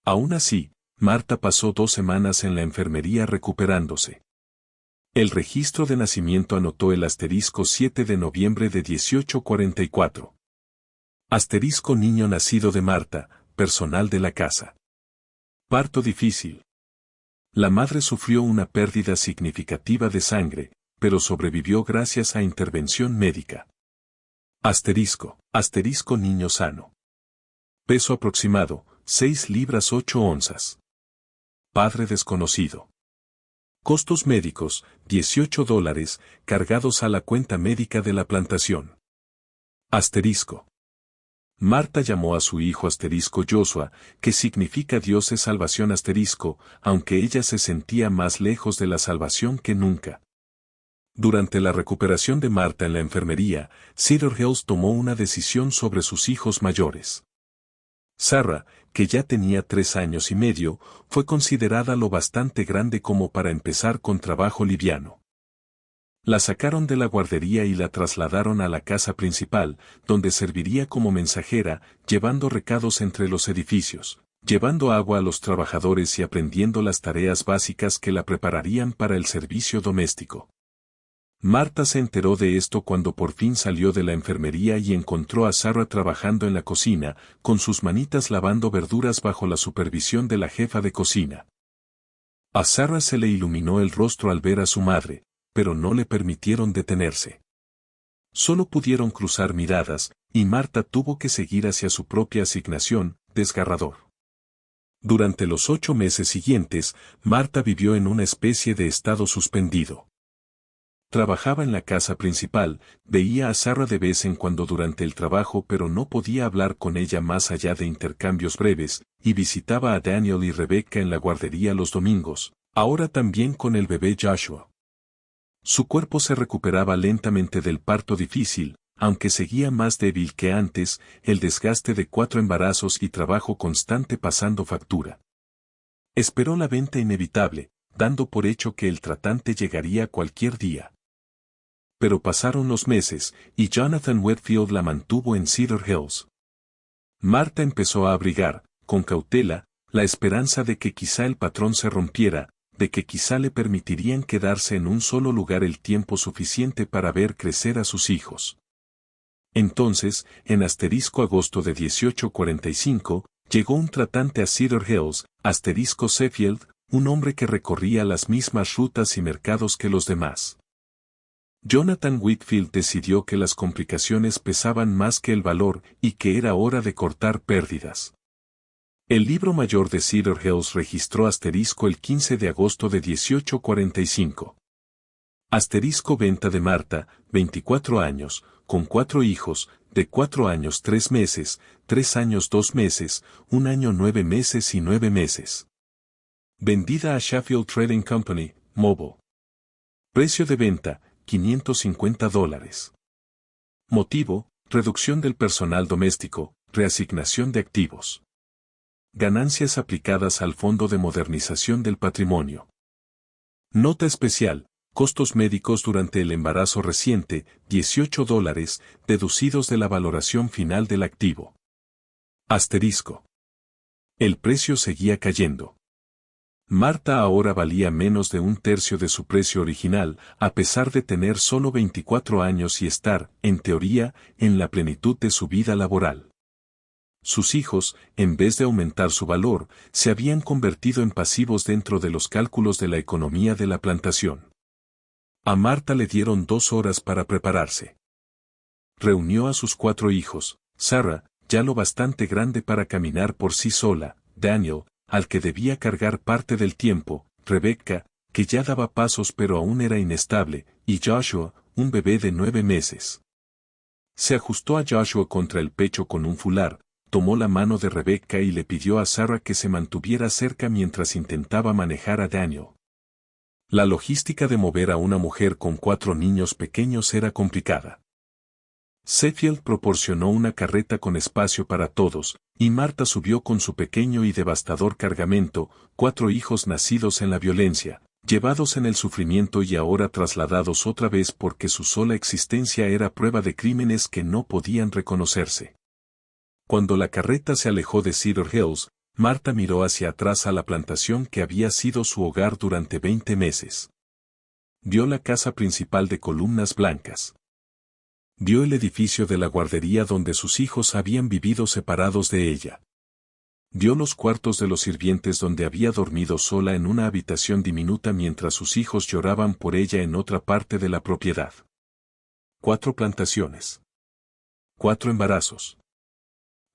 Aún así, Marta pasó 2 semanas en la enfermería recuperándose. El registro de nacimiento anotó el asterisco 7 de noviembre de 1844. Asterisco niño nacido de Marta, personal de la casa. Parto difícil. La madre sufrió una pérdida significativa de sangre, pero sobrevivió gracias a intervención médica. Asterisco niño sano. Peso aproximado, 6 libras 8 onzas. Padre desconocido. Costos médicos, $18, cargados a la cuenta médica de la plantación. Asterisco. Marta llamó a su hijo Joshua, que significa Dios es salvación aunque ella se sentía más lejos de la salvación que nunca. Durante la recuperación de Marta en la enfermería, Cedar Hills tomó una decisión sobre sus hijos mayores. Sarah, que ya tenía 3 años y medio, fue considerada lo bastante grande como para empezar con trabajo liviano. La sacaron de la guardería y la trasladaron a la casa principal, donde serviría como mensajera, llevando recados entre los edificios, llevando agua a los trabajadores y aprendiendo las tareas básicas que la prepararían para el servicio doméstico. Marta se enteró de esto cuando por fin salió de la enfermería y encontró a Sarah trabajando en la cocina, con sus manitas lavando verduras bajo la supervisión de la jefa de cocina. A Sarah se le iluminó el rostro al ver a su madre, pero no le permitieron detenerse. Solo pudieron cruzar miradas, y Marta tuvo que seguir hacia su propia asignación, desgarrador. Durante los 8 meses siguientes, Marta vivió en una especie de estado suspendido. Trabajaba en la casa principal, veía a Sarah de vez en cuando durante el trabajo pero no podía hablar con ella más allá de intercambios breves, y visitaba a Daniel y Rebecca en la guardería los domingos, ahora también con el bebé Joshua. Su cuerpo se recuperaba lentamente del parto difícil, aunque seguía más débil que antes, el desgaste de 4 embarazos y trabajo constante pasando factura. Esperó la venta inevitable, dando por hecho que el tratante llegaría cualquier día. Pero pasaron los meses, y Jonathan Whitfield la mantuvo en Cedar Hills. Marta empezó a abrigar, con cautela, la esperanza de que quizá el patrón se rompiera, de que quizá le permitirían quedarse en un solo lugar el tiempo suficiente para ver crecer a sus hijos. Entonces, en agosto de 1845, llegó un tratante a Cedar Hills, Sheffield, un hombre que recorría las mismas rutas y mercados que los demás. Jonathan Whitfield decidió que las complicaciones pesaban más que el valor y que era hora de cortar pérdidas. El libro mayor de Cedar Hills registró el 15 de agosto de 1845. Venta de Marta, 24 años, con 4 hijos, de 4 años 3 meses, 3 años 2 meses, 1 año 9 meses y 9 meses. Vendida a Sheffield Trading Company, Mobile. Precio de venta, $550. Motivo, reducción del personal doméstico, reasignación de activos. Ganancias aplicadas al Fondo de Modernización del Patrimonio. Nota especial, costos médicos durante el embarazo reciente, $18, deducidos de la valoración final del activo. Asterisco. El precio seguía cayendo. Marta ahora valía menos de 1/3 de su precio original, a pesar de tener solo 24 años y estar, en teoría, en la plenitud de su vida laboral. Sus hijos, en vez de aumentar su valor, se habían convertido en pasivos dentro de los cálculos de la economía de la plantación. A Marta le dieron 2 horas para prepararse. Reunió a sus 4 hijos, Sarah, ya lo bastante grande para caminar por sí sola, Daniel, al que debía cargar parte del tiempo, Rebecca, que ya daba pasos pero aún era inestable, y Joshua, un bebé de 9 meses. Se ajustó a Joshua contra el pecho con un fular, tomó la mano de Rebecca y le pidió a Sarah que se mantuviera cerca mientras intentaba manejar a Daniel. La logística de mover a una mujer con 4 niños pequeños era complicada. Sheffield proporcionó una carreta con espacio para todos, y Marta subió con su pequeño y devastador cargamento, 4 hijos nacidos en la violencia, llevados en el sufrimiento y ahora trasladados otra vez porque su sola existencia era prueba de crímenes que no podían reconocerse. Cuando la carreta se alejó de Cedar Hills, Marta miró hacia atrás a la plantación que había sido su hogar durante 20 meses. Vio la casa principal de columnas blancas. Vio el edificio de la guardería donde sus hijos habían vivido separados de ella. Vio los cuartos de los sirvientes donde había dormido sola en una habitación diminuta mientras sus hijos lloraban por ella en otra parte de la propiedad. 4 plantaciones. 4 embarazos.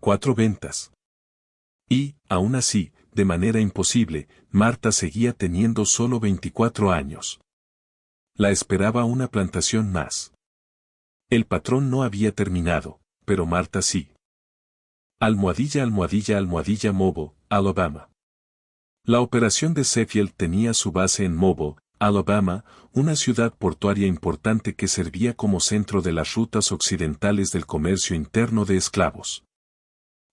4 ventas. Y, aún así, de manera imposible, Marta seguía teniendo solo 24 años. La esperaba una plantación más. El patrón no había terminado, pero Marta sí. Almohadilla, almohadilla, almohadilla, Mobile, Alabama. La operación de Sheffield tenía su base en Mobile, Alabama, una ciudad portuaria importante que servía como centro de las rutas occidentales del comercio interno de esclavos.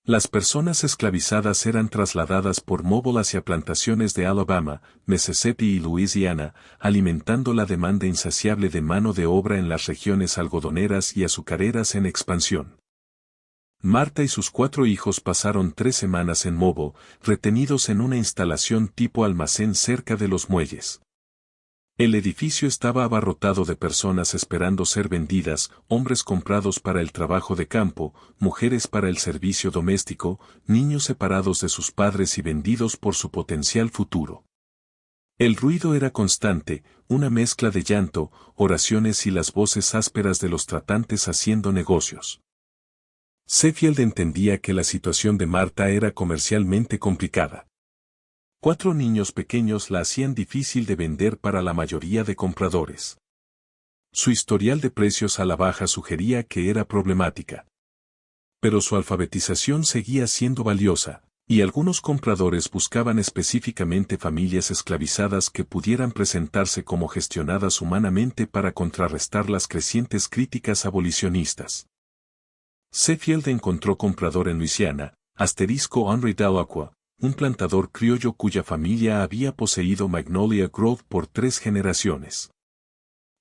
Las personas esclavizadas eran trasladadas por móvil hacia plantaciones de Alabama, Mississippi y Luisiana, alimentando la demanda insaciable de mano de obra en las regiones algodoneras y azucareras en expansión. Marta y sus 4 hijos pasaron 3 semanas en Mobile, retenidos en una instalación tipo almacén cerca de los muelles. El edificio estaba abarrotado de personas esperando ser vendidas, hombres comprados para el trabajo de campo, mujeres para el servicio doméstico, niños separados de sus padres y vendidos por su potencial futuro. El ruido era constante, una mezcla de llanto, oraciones y las voces ásperas de los tratantes haciendo negocios. Sheffield entendía que la situación de Marta era comercialmente complicada. 4 niños pequeños la hacían difícil de vender para la mayoría de compradores. Su historial de precios a la baja sugería que era problemática. Pero su alfabetización seguía siendo valiosa, y algunos compradores buscaban específicamente familias esclavizadas que pudieran presentarse como gestionadas humanamente para contrarrestar las crecientes críticas abolicionistas. Sheffield encontró comprador en Luisiana, Henry Delacroix, un plantador criollo cuya familia había poseído Magnolia Grove por 3 generaciones.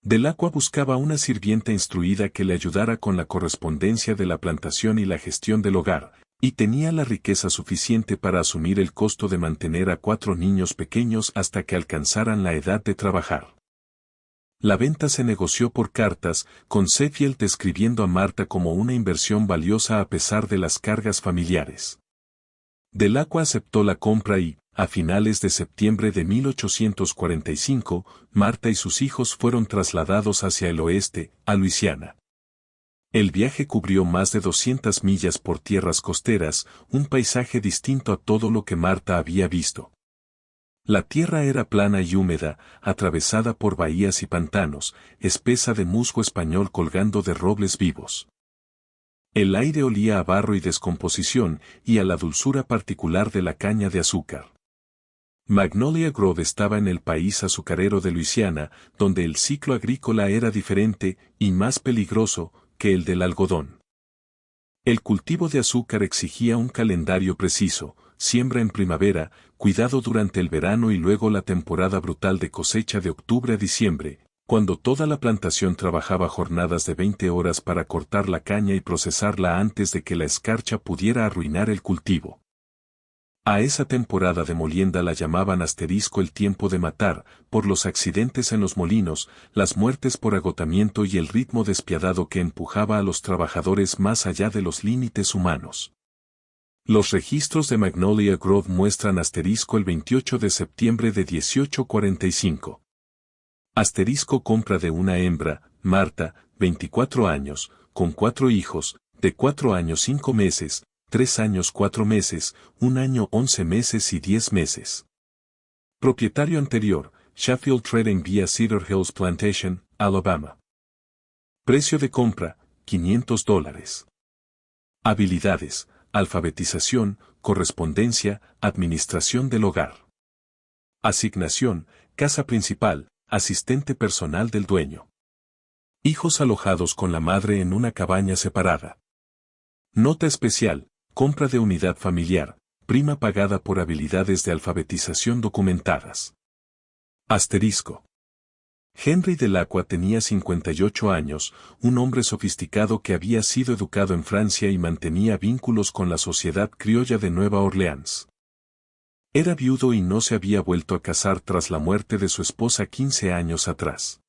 Delacroix buscaba una sirvienta instruida que le ayudara con la correspondencia de la plantación y la gestión del hogar, y tenía la riqueza suficiente para asumir el costo de mantener a 4 niños pequeños hasta que alcanzaran la edad de trabajar. La venta se negoció por cartas, con Sheffield describiendo a Marta como una inversión valiosa a pesar de las cargas familiares. Delacroix aceptó la compra y, a finales de septiembre de 1845, Marta y sus hijos fueron trasladados hacia el oeste, a Luisiana. El viaje cubrió más de 200 millas por tierras costeras, un paisaje distinto a todo lo que Marta había visto. La tierra era plana y húmeda, atravesada por bahías y pantanos, espesa de musgo español colgando de robles vivos. El aire olía a barro y descomposición, y a la dulzura particular de la caña de azúcar. Magnolia Grove estaba en el país azucarero de Luisiana, donde el ciclo agrícola era diferente, y más peligroso, que el del algodón. El cultivo de azúcar exigía un calendario preciso, siembra en primavera, cuidado durante el verano y luego la temporada brutal de cosecha de octubre a diciembre, cuando toda la plantación trabajaba jornadas de 20 horas para cortar la caña y procesarla antes de que la escarcha pudiera arruinar el cultivo. A esa temporada de molienda la llamaban el tiempo de matar, por los accidentes en los molinos, las muertes por agotamiento y el ritmo despiadado que empujaba a los trabajadores más allá de los límites humanos. Los registros de Magnolia Grove muestran el 28 de septiembre de 1845. Compra de una hembra, Marta, 24 años, con 4 hijos, de 4 años 5 meses, 3 años 4 meses, 1 año 11 meses y 10 meses. Propietario anterior, Sheffield Trading vía Cedar Hills Plantation, Alabama. Precio de compra, $500. Habilidades, alfabetización, correspondencia, administración del hogar. Asignación, casa principal, asistente personal del dueño. Hijos alojados con la madre en una cabaña separada. Nota especial, compra de unidad familiar, prima pagada por habilidades de alfabetización documentadas. Henry Delacroix tenía 58 años, un hombre sofisticado que había sido educado en Francia y mantenía vínculos con la sociedad criolla de Nueva Orleans. Era viudo y no se había vuelto a casar tras la muerte de su esposa 15 años atrás.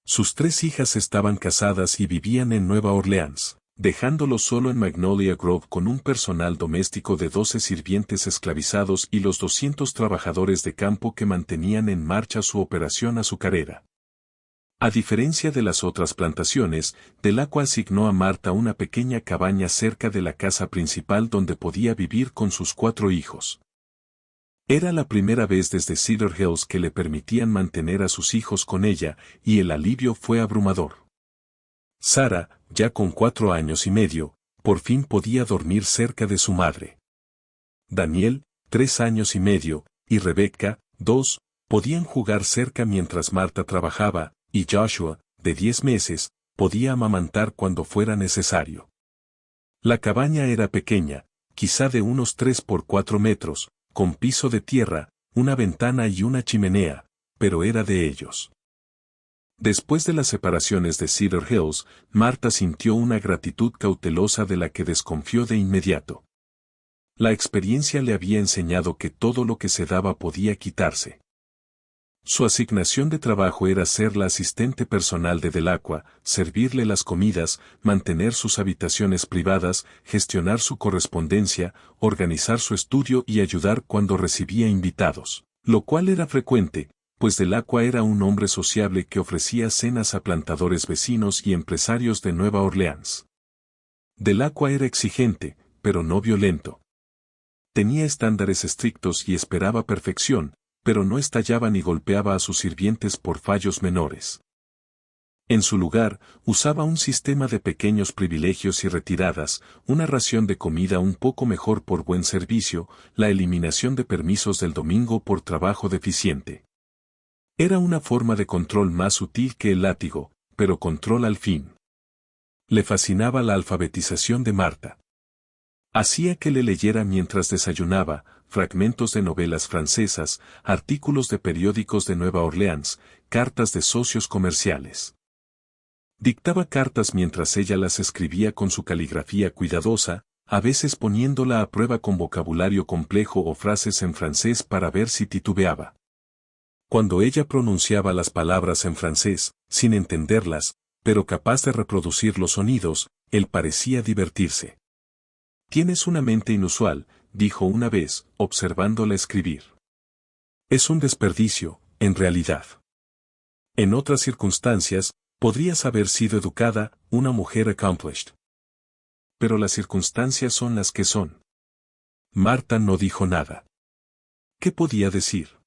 Sus 3 hijas estaban casadas y vivían en Nueva Orleans, dejándolo solo en Magnolia Grove con un personal doméstico de 12 sirvientes esclavizados y los 200 trabajadores de campo que mantenían en marcha su operación azucarera. A diferencia de las otras plantaciones, Delacroix asignó a Marta una pequeña cabaña cerca de la casa principal donde podía vivir con sus 4 hijos. Era la primera vez desde Cedar Hills que le permitían mantener a sus hijos con ella, y el alivio fue abrumador. Sarah, ya con 4 años y medio, por fin podía dormir cerca de su madre. Daniel, 3 años y medio, y Rebecca, 2, Podían jugar cerca mientras Marta trabajaba, y Joshua, de 10 meses, podía amamantar cuando fuera necesario. La cabaña era pequeña, quizá de unos 3 por 4 metros, con piso de tierra, una ventana y una chimenea, pero era de ellos. Después de las separaciones de Cedar Hills, Marta sintió una gratitud cautelosa de la que desconfió de inmediato. La experiencia le había enseñado que todo lo que se daba podía quitarse. Su asignación de trabajo era ser la asistente personal de Delacqua, servirle las comidas, mantener sus habitaciones privadas, gestionar su correspondencia, organizar su estudio y ayudar cuando recibía invitados, lo cual era frecuente, pues Delacqua era un hombre sociable que ofrecía cenas a plantadores vecinos y empresarios de Nueva Orleans. Delacqua era exigente, pero no violento. Tenía estándares estrictos y esperaba perfección, pero no estallaba ni golpeaba a sus sirvientes por fallos menores. En su lugar, usaba un sistema de pequeños privilegios y retiradas, una ración de comida un poco mejor por buen servicio, la eliminación de permisos del domingo por trabajo deficiente. Era una forma de control más sutil que el látigo, pero control al fin. Le fascinaba la alfabetización de Marta. Hacía que le leyera mientras desayunaba, fragmentos de novelas francesas, artículos de periódicos de Nueva Orleans, cartas de socios comerciales. Dictaba cartas mientras ella las escribía con su caligrafía cuidadosa, a veces poniéndola a prueba con vocabulario complejo o frases en francés para ver si titubeaba. Cuando ella pronunciaba las palabras en francés, sin entenderlas, pero capaz de reproducir los sonidos, él parecía divertirse. «Tienes una mente inusual», dijo una vez, observándola escribir. «Es un desperdicio, en realidad. En otras circunstancias, podrías haber sido educada, una mujer accomplished. Pero las circunstancias son las que son». Marta no dijo nada. ¿Qué podía decir?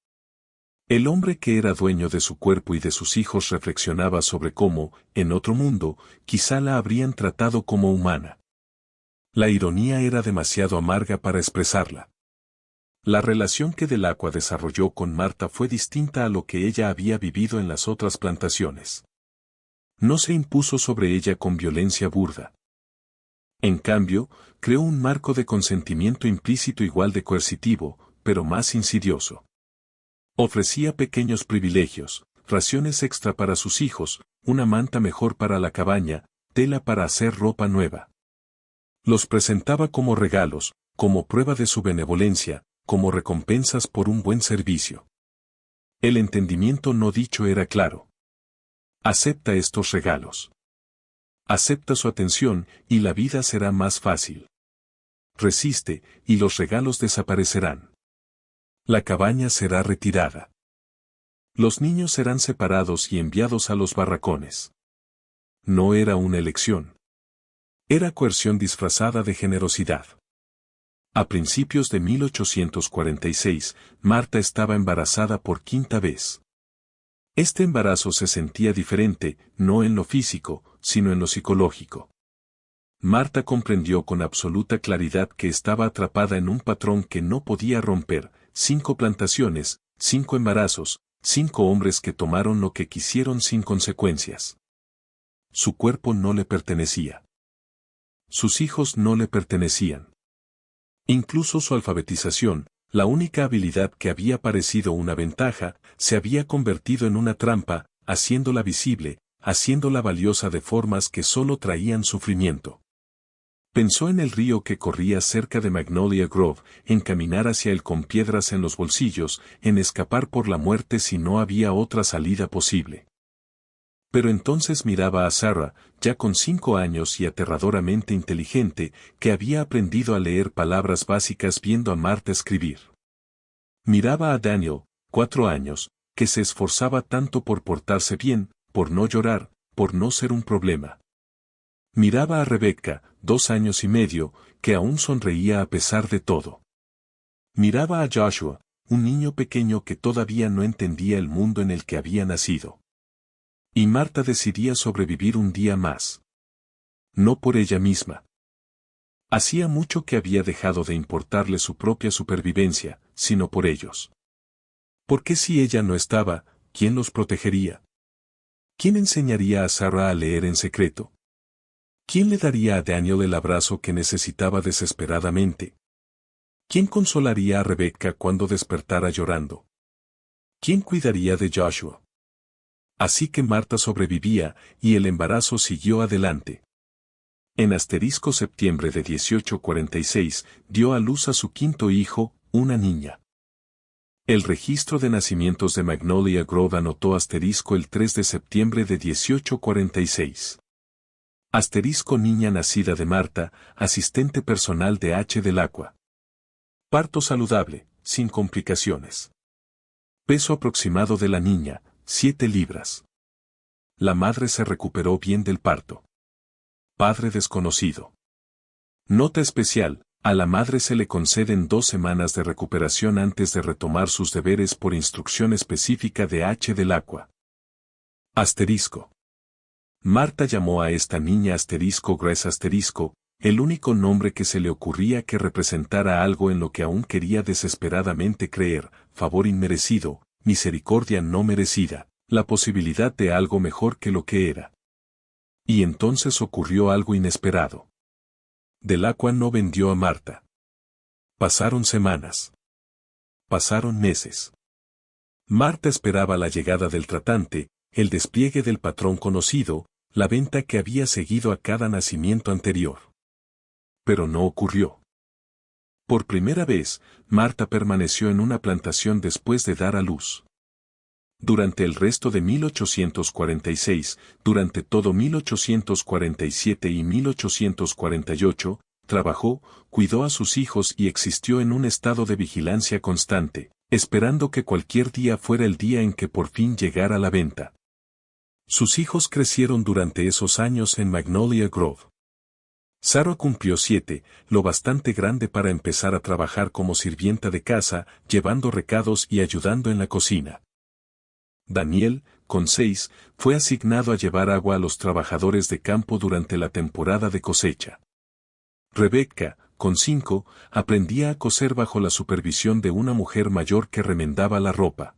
El hombre que era dueño de su cuerpo y de sus hijos reflexionaba sobre cómo, en otro mundo, quizá la habrían tratado como humana. La ironía era demasiado amarga para expresarla. La relación que Delacqua desarrolló con Marta fue distinta a lo que ella había vivido en las otras plantaciones. No se impuso sobre ella con violencia burda. En cambio, creó un marco de consentimiento implícito igual de coercitivo, pero más insidioso. Ofrecía pequeños privilegios, raciones extra para sus hijos, una manta mejor para la cabaña, tela para hacer ropa nueva. Los presentaba como regalos, como prueba de su benevolencia, como recompensas por un buen servicio. El entendimiento no dicho era claro. Acepta estos regalos. Acepta su atención, y la vida será más fácil. Resiste, y los regalos desaparecerán. La cabaña será retirada. Los niños serán separados y enviados a los barracones. No era una elección. Era coerción disfrazada de generosidad. A principios de 1846, Marta estaba embarazada por quinta vez. Este embarazo se sentía diferente, no en lo físico, sino en lo psicológico. Marta comprendió con absoluta claridad que estaba atrapada en un patrón que no podía romper: 5 plantaciones, 5 embarazos, 5 hombres que tomaron lo que quisieron sin consecuencias. Su cuerpo no le pertenecía. Sus hijos no le pertenecían. Incluso su alfabetización, la única habilidad que había parecido una ventaja, se había convertido en una trampa, haciéndola visible, haciéndola valiosa de formas que solo traían sufrimiento. Pensó en el río que corría cerca de Magnolia Grove, en caminar hacia él con piedras en los bolsillos, en escapar por la muerte si no había otra salida posible. Pero entonces miraba a Sarah, ya con 5 años y aterradoramente inteligente, que había aprendido a leer palabras básicas viendo a Marta escribir. Miraba a Daniel, 4 años, que se esforzaba tanto por portarse bien, por no llorar, por no ser un problema. Miraba a Rebecca, 2 años y medio, que aún sonreía a pesar de todo. Miraba a Joshua, un niño pequeño que todavía no entendía el mundo en el que había nacido. Y Marta decidía sobrevivir un día más. No por ella misma. Hacía mucho que había dejado de importarle su propia supervivencia, sino por ellos. Porque si ella no estaba, ¿quién los protegería? ¿Quién enseñaría a Sarah a leer en secreto? ¿Quién le daría a Daniel el abrazo que necesitaba desesperadamente? ¿Quién consolaría a Rebecca cuando despertara llorando? ¿Quién cuidaría de Joshua? Así que Marta sobrevivía, y el embarazo siguió adelante. En septiembre de 1846, dio a luz a su quinto hijo, una niña. El registro de nacimientos de Magnolia Grove anotó el 3 de septiembre de 1846. Niña nacida de Marta, asistente personal de H. Delacqua. Parto saludable, sin complicaciones. Peso aproximado de la niña, 7 libras. La madre se recuperó bien del parto. Padre desconocido. Nota especial, a la madre se le conceden 2 semanas de recuperación antes de retomar sus deberes por instrucción específica de H. Delacqua. Marta llamó a esta niña Grace el único nombre que se le ocurría que representara algo en lo que aún quería desesperadamente creer, favor inmerecido, misericordia no merecida, la posibilidad de algo mejor que lo que era. Y entonces ocurrió algo inesperado. Delacqua no vendió a Marta. Pasaron semanas. Pasaron meses. Marta esperaba la llegada del tratante, el despliegue del patrón conocido, la venta que había seguido a cada nacimiento anterior. Pero no ocurrió. Por primera vez, Marta permaneció en una plantación después de dar a luz. Durante el resto de 1846, durante todo 1847 y 1848, trabajó, cuidó a sus hijos y existió en un estado de vigilancia constante, esperando que cualquier día fuera el día en que por fin llegara la venta. Sus hijos crecieron durante esos años en Magnolia Grove. Sarah cumplió 7, lo bastante grande para empezar a trabajar como sirvienta de casa, llevando recados y ayudando en la cocina. Daniel, con 6, fue asignado a llevar agua a los trabajadores de campo durante la temporada de cosecha. Rebecca, con 5, aprendía a coser bajo la supervisión de una mujer mayor que remendaba la ropa.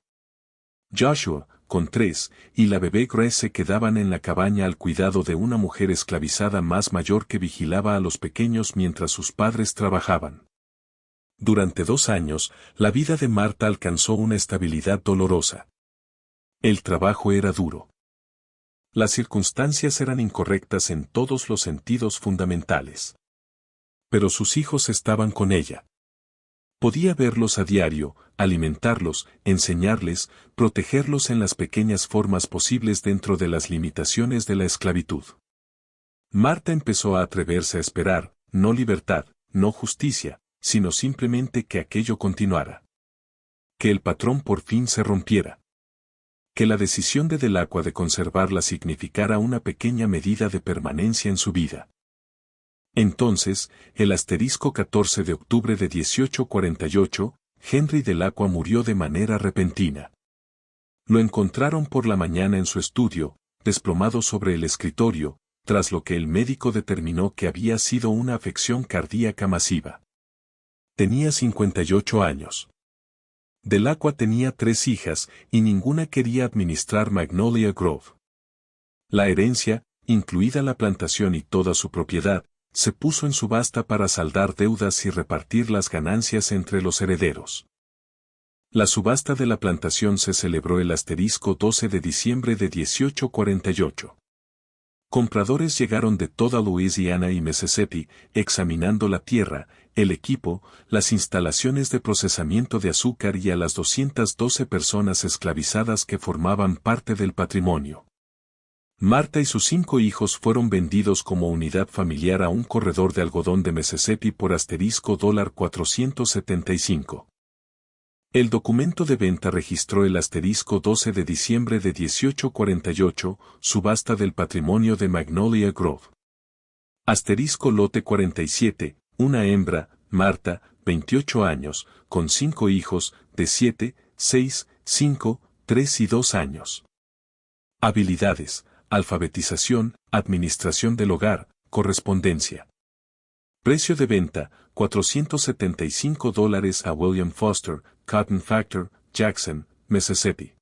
Joshua, con 3, y la bebé Grace se quedaban en la cabaña al cuidado de una mujer esclavizada más mayor que vigilaba a los pequeños mientras sus padres trabajaban. Durante 2 años, la vida de Marta alcanzó una estabilidad dolorosa. El trabajo era duro. Las circunstancias eran incorrectas en todos los sentidos fundamentales. Pero sus hijos estaban con ella. Podía verlos a diario, alimentarlos, enseñarles, protegerlos en las pequeñas formas posibles dentro de las limitaciones de la esclavitud. Marta empezó a atreverse a esperar, no libertad, no justicia, sino simplemente que aquello continuara. Que el patrón por fin se rompiera. Que la decisión de Delacqua de conservarla significara una pequeña medida de permanencia en su vida. Entonces, el 14 de octubre de 1848, Henry Delacqua murió de manera repentina. Lo encontraron por la mañana en su estudio, desplomado sobre el escritorio, tras lo que el médico determinó que había sido una afección cardíaca masiva. Tenía 58 años. Delacqua tenía 3 hijas, y ninguna quería administrar Magnolia Grove. La herencia, incluida la plantación y toda su propiedad, se puso en subasta para saldar deudas y repartir las ganancias entre los herederos. La subasta de la plantación se celebró el 12 de diciembre de 1848. Compradores llegaron de toda Louisiana y Mississippi, examinando la tierra, el equipo, las instalaciones de procesamiento de azúcar y a las 212 personas esclavizadas que formaban parte del patrimonio. Marta y sus 5 hijos fueron vendidos como unidad familiar a un corredor de algodón de Mississippi por $475. El documento de venta registró el 12 de diciembre de 1848, subasta del patrimonio de Magnolia Grove. Lote 47, una hembra, Marta, 28 años, con 5 hijos, de 7, 6, 5, 3 y 2 años. Habilidades: alfabetización, administración del hogar, correspondencia. Precio de venta: $475 a William Foster, Cotton Factor, Jackson, Mississippi.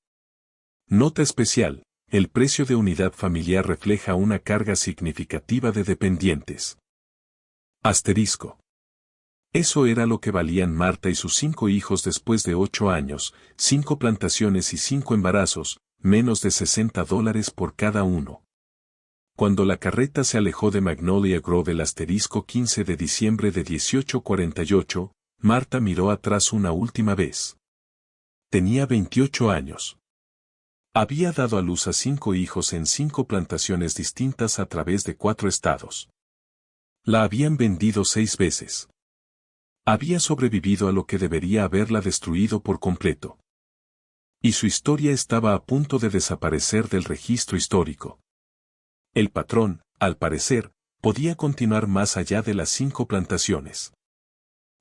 Nota especial: el precio de unidad familiar refleja una carga significativa de dependientes. Asterisco. Eso era lo que valían Marta y sus 5 hijos después de 8 años, 5 plantaciones y 5 embarazos, menos de $60 por cada uno. Cuando la carreta se alejó de Magnolia Grove el asterisco 15 de diciembre de 1848, Marta miró atrás una última vez. Tenía 28 años. Había dado a luz a 5 hijos en 5 plantaciones distintas a través de 4 estados. La habían vendido 6 veces. Había sobrevivido a lo que debería haberla destruido por completo. Y su historia estaba a punto de desaparecer del registro histórico. El patrón, al parecer, podía continuar más allá de las 5 plantaciones.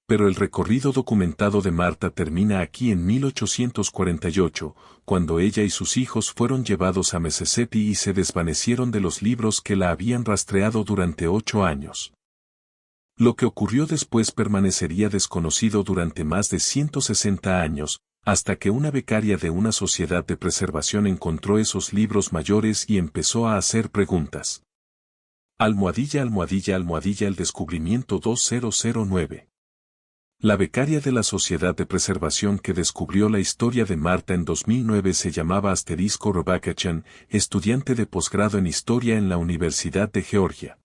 Pero el recorrido documentado de Marta termina aquí en 1848, cuando ella y sus hijos fueron llevados a Mississippi y se desvanecieron de los libros que la habían rastreado durante 8 años. Lo que ocurrió después permanecería desconocido durante más de 160 años, hasta que una becaria de una sociedad de preservación encontró esos libros mayores y empezó a hacer preguntas. Almohadilla, almohadilla, almohadilla, el descubrimiento 2009. La becaria de la Sociedad de Preservación que descubrió la historia de Marta en 2009 se llamaba Asterisco Rebecca Chan, estudiante de posgrado en Historia en la Universidad de Georgia.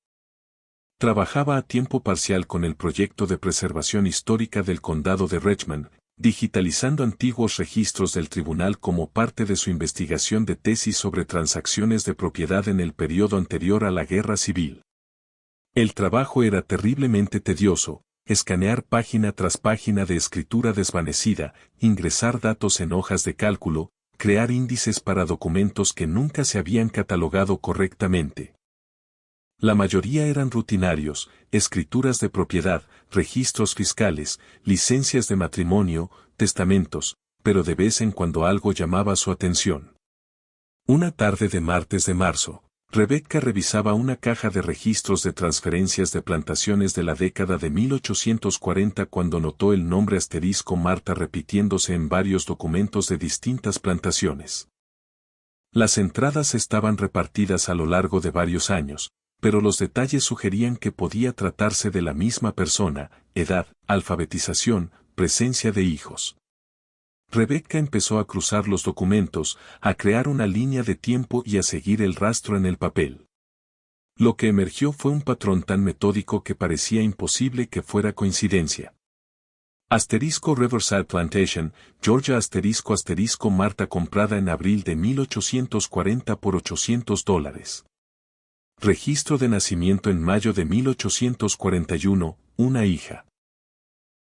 Trabajaba a tiempo parcial con el proyecto de preservación histórica del condado de Richmond, digitalizando antiguos registros del tribunal como parte de su investigación de tesis sobre transacciones de propiedad en el periodo anterior a la Guerra Civil. El trabajo era terriblemente tedioso: escanear página tras página de escritura desvanecida, ingresar datos en hojas de cálculo, crear índices para documentos que nunca se habían catalogado correctamente. La mayoría eran rutinarios: escrituras de propiedad, registros fiscales, licencias de matrimonio, testamentos, pero de vez en cuando algo llamaba su atención. Una tarde de martes de marzo, Rebecca revisaba una caja de registros de transferencias de plantaciones de la década de 1840 cuando notó el nombre asterisco Marta repitiéndose en varios documentos de distintas plantaciones. Las entradas estaban repartidas a lo largo de varios años, pero los detalles sugerían que podía tratarse de la misma persona: edad, alfabetización, presencia de hijos. Rebecca empezó a cruzar los documentos, a crear una línea de tiempo y a seguir el rastro en el papel. Lo que emergió fue un patrón tan metódico que parecía imposible que fuera coincidencia. Asterisco Riverside Plantation, Georgia, asterisco asterisco Marta, comprada en abril de 1840 por $800. Registro de nacimiento en mayo de 1841, una hija.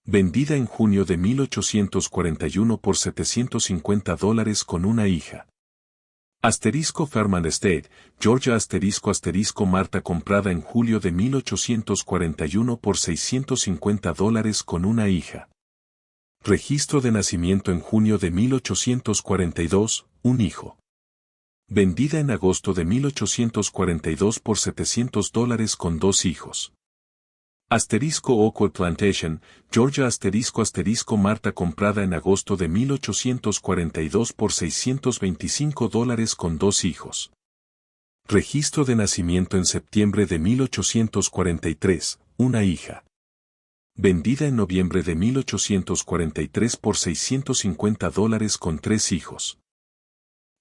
Vendida en junio de 1841 por $750 con una hija. Asterisco Fairmont Estate, Georgia, asterisco asterisco Marta, comprada en julio de 1841 por $650 con una hija. Registro de nacimiento en junio de 1842, un hijo. Vendida en agosto de 1842 por $700 con 2 hijos. Asterisco Oakwood Plantation, Georgia, asterisco asterisco Marta, comprada en agosto de 1842 por $625 con 2 hijos. Registro de nacimiento en septiembre de 1843, una hija. Vendida en noviembre de 1843 por $650 con 3 hijos.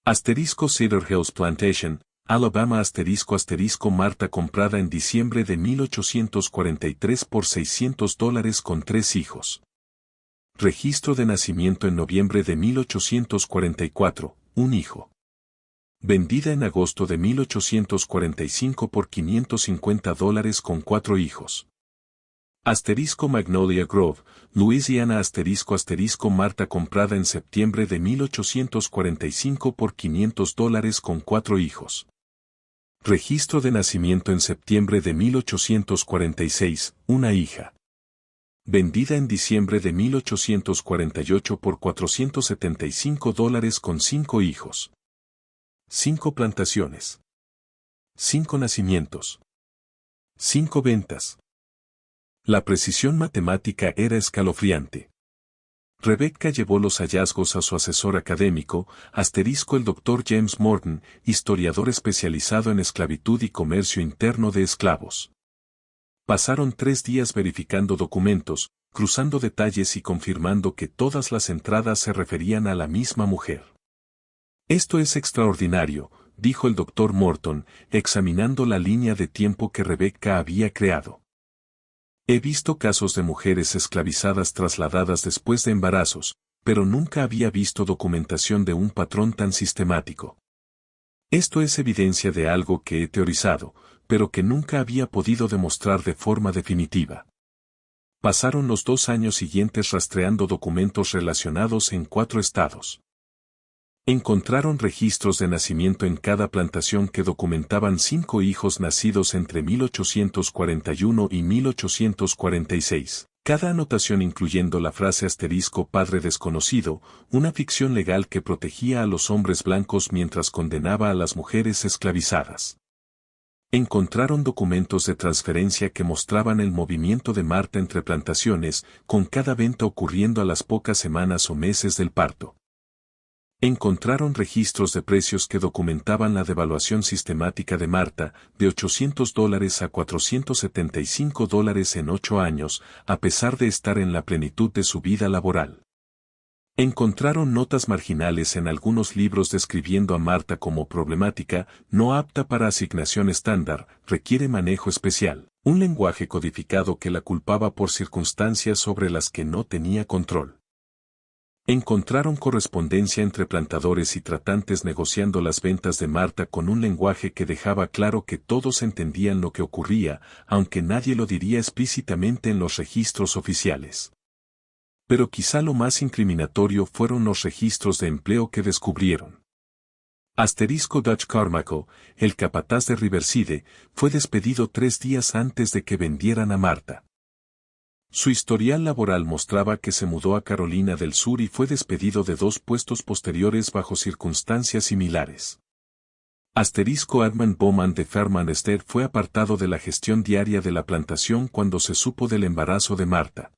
Asterisco Cedar Hills Plantation, Alabama, asterisco asterisco Marta, comprada en diciembre de 1843 por $600 con 3 hijos. Registro de nacimiento en noviembre de 1844, un hijo. Vendida en agosto de 1845 por $550 con 4 hijos. Asterisco Magnolia Grove, Louisiana, asterisco asterisco Marta, comprada en septiembre de 1845 por $500 con 4 hijos. Registro de nacimiento en septiembre de 1846, una hija. Vendida en diciembre de 1848 por $475 con 5 hijos. 5 plantaciones. 5 nacimientos. 5 ventas. La precisión matemática era escalofriante. Rebecca llevó los hallazgos a su asesor académico, el Dr. James Morton, historiador especializado en esclavitud y comercio interno de esclavos. Pasaron 3 días verificando documentos, cruzando detalles y confirmando que todas las entradas se referían a la misma mujer. Esto es extraordinario, dijo el Dr. Morton, examinando la línea de tiempo que Rebecca había creado. He visto casos de mujeres esclavizadas trasladadas después de embarazos, pero nunca había visto documentación de un patrón tan sistemático. Esto es evidencia de algo que he teorizado, pero que nunca había podido demostrar de forma definitiva. Pasaron los 2 años siguientes rastreando documentos relacionados en 4 estados. Encontraron registros de nacimiento en cada plantación que documentaban 5 hijos nacidos entre 1841 y 1846. Cada anotación incluyendo la frase *padre desconocido, una ficción legal que protegía a los hombres blancos mientras condenaba a las mujeres esclavizadas. Encontraron documentos de transferencia que mostraban el movimiento de Marta entre plantaciones, con cada venta ocurriendo a las pocas semanas o meses del parto. Encontraron registros de precios que documentaban la devaluación sistemática de Marta, de $800 a $475 en 8 años, a pesar de estar en la plenitud de su vida laboral. Encontraron notas marginales en algunos libros describiendo a Marta como problemática, no apta para asignación estándar, requiere manejo especial, un lenguaje codificado que la culpaba por circunstancias sobre las que no tenía control. Encontraron correspondencia entre plantadores y tratantes negociando las ventas de Marta con un lenguaje que dejaba claro que todos entendían lo que ocurría, aunque nadie lo diría explícitamente en los registros oficiales. Pero quizá lo más incriminatorio fueron los registros de empleo que descubrieron. Dutch Carmichael, el capataz de Riverside, fue despedido 3 días antes de que vendieran a Marta. Su historial laboral mostraba que se mudó a Carolina del Sur y fue despedido de 2 puestos posteriores bajo circunstancias similares. Edmund Bowman de Fairman Ester fue apartado de la gestión diaria de la plantación cuando se supo del embarazo de Marta.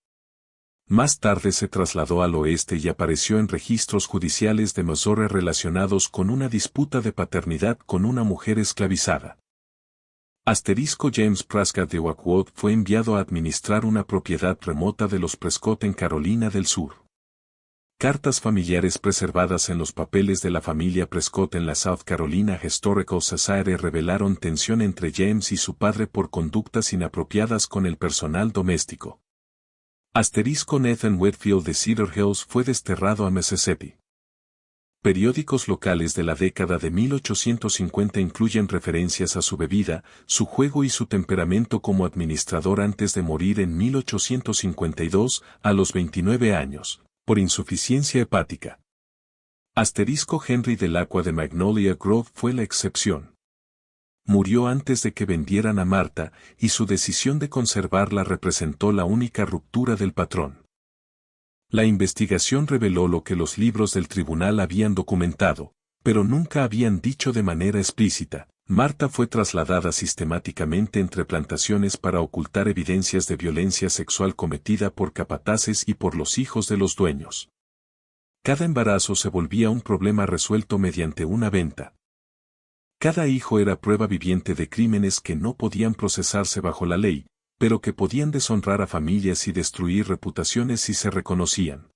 Más tarde se trasladó al oeste y apareció en registros judiciales de Missouri relacionados con una disputa de paternidad con una mujer esclavizada. James Prescott de Oakwood fue enviado a administrar una propiedad remota de los Prescott en Carolina del Sur. Cartas familiares preservadas en los papeles de la familia Prescott en la South Carolina Historical Society revelaron tensión entre James y su padre por conductas inapropiadas con el personal doméstico. Nathan Whitfield de Cedar Hills fue desterrado a Mississippi. Periódicos locales de la década de 1850 incluyen referencias a su bebida, su juego y su temperamento como administrador antes de morir en 1852, a los 29 años, por insuficiencia hepática. Henry Delacqua de Magnolia Grove fue la excepción. Murió antes de que vendieran a Marta, y su decisión de conservarla representó la única ruptura del patrón. La investigación reveló lo que los libros del tribunal habían documentado, pero nunca habían dicho de manera explícita. Marta fue trasladada sistemáticamente entre plantaciones para ocultar evidencias de violencia sexual cometida por capataces y por los hijos de los dueños. Cada embarazo se volvía un problema resuelto mediante una venta. Cada hijo era prueba viviente de crímenes que no podían procesarse bajo la ley, pero que podían deshonrar a familias y destruir reputaciones si se reconocían.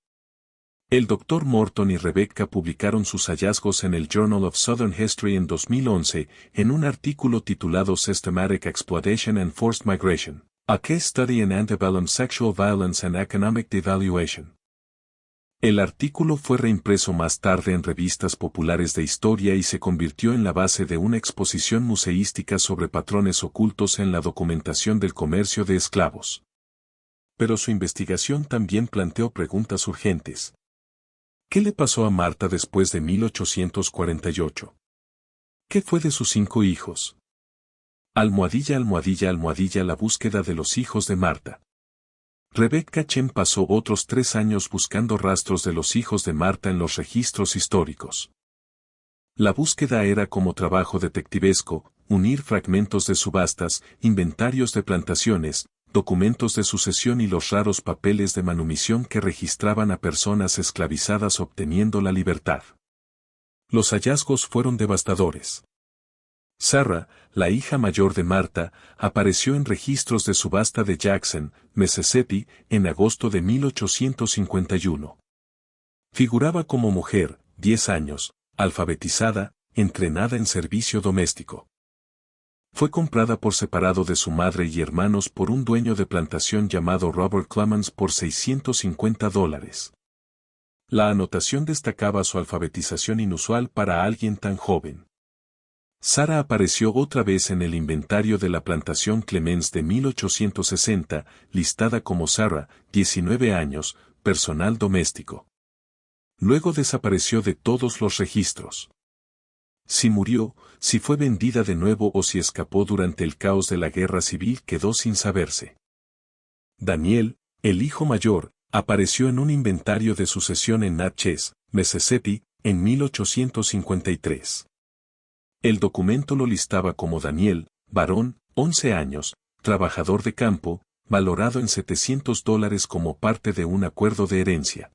El Dr. Morton y Rebecca publicaron sus hallazgos en el Journal of Southern History en 2011, en un artículo titulado Systematic Exploitation and Forced Migration, A Case Study in Antebellum Sexual Violence and Economic Devaluation. El artículo fue reimpreso más tarde en revistas populares de historia y se convirtió en la base de una exposición museística sobre patrones ocultos en la documentación del comercio de esclavos. Pero su investigación también planteó preguntas urgentes. ¿Qué le pasó a Marta después de 1848? ¿Qué fue de sus 5 hijos? La búsqueda de los hijos de Marta. Rebecca Chen pasó otros 3 años buscando rastros de los hijos de Marta en los registros históricos. La búsqueda era como trabajo detectivesco, unir fragmentos de subastas, inventarios de plantaciones, documentos de sucesión y los raros papeles de manumisión que registraban a personas esclavizadas obteniendo la libertad. Los hallazgos fueron devastadores. Sarah, la hija mayor de Martha, apareció en registros de subasta de Jackson, Mississippi, en agosto de 1851. Figuraba como mujer, 10 años, alfabetizada, entrenada en servicio doméstico. Fue comprada por separado de su madre y hermanos por un dueño de plantación llamado Robert Clemens por $650. La anotación destacaba su alfabetización inusual para alguien tan joven. Sarah apareció otra vez en el inventario de la plantación Clemens de 1860, listada como Sarah, 19 años, personal doméstico. Luego desapareció de todos los registros. Si murió, si fue vendida de nuevo o si escapó durante el caos de la guerra civil quedó sin saberse. Daniel, el hijo mayor, apareció en un inventario de sucesión en Natchez, Mississippi, en 1853. El documento lo listaba como Daniel, varón, 11 años, trabajador de campo, valorado en $700 como parte de un acuerdo de herencia.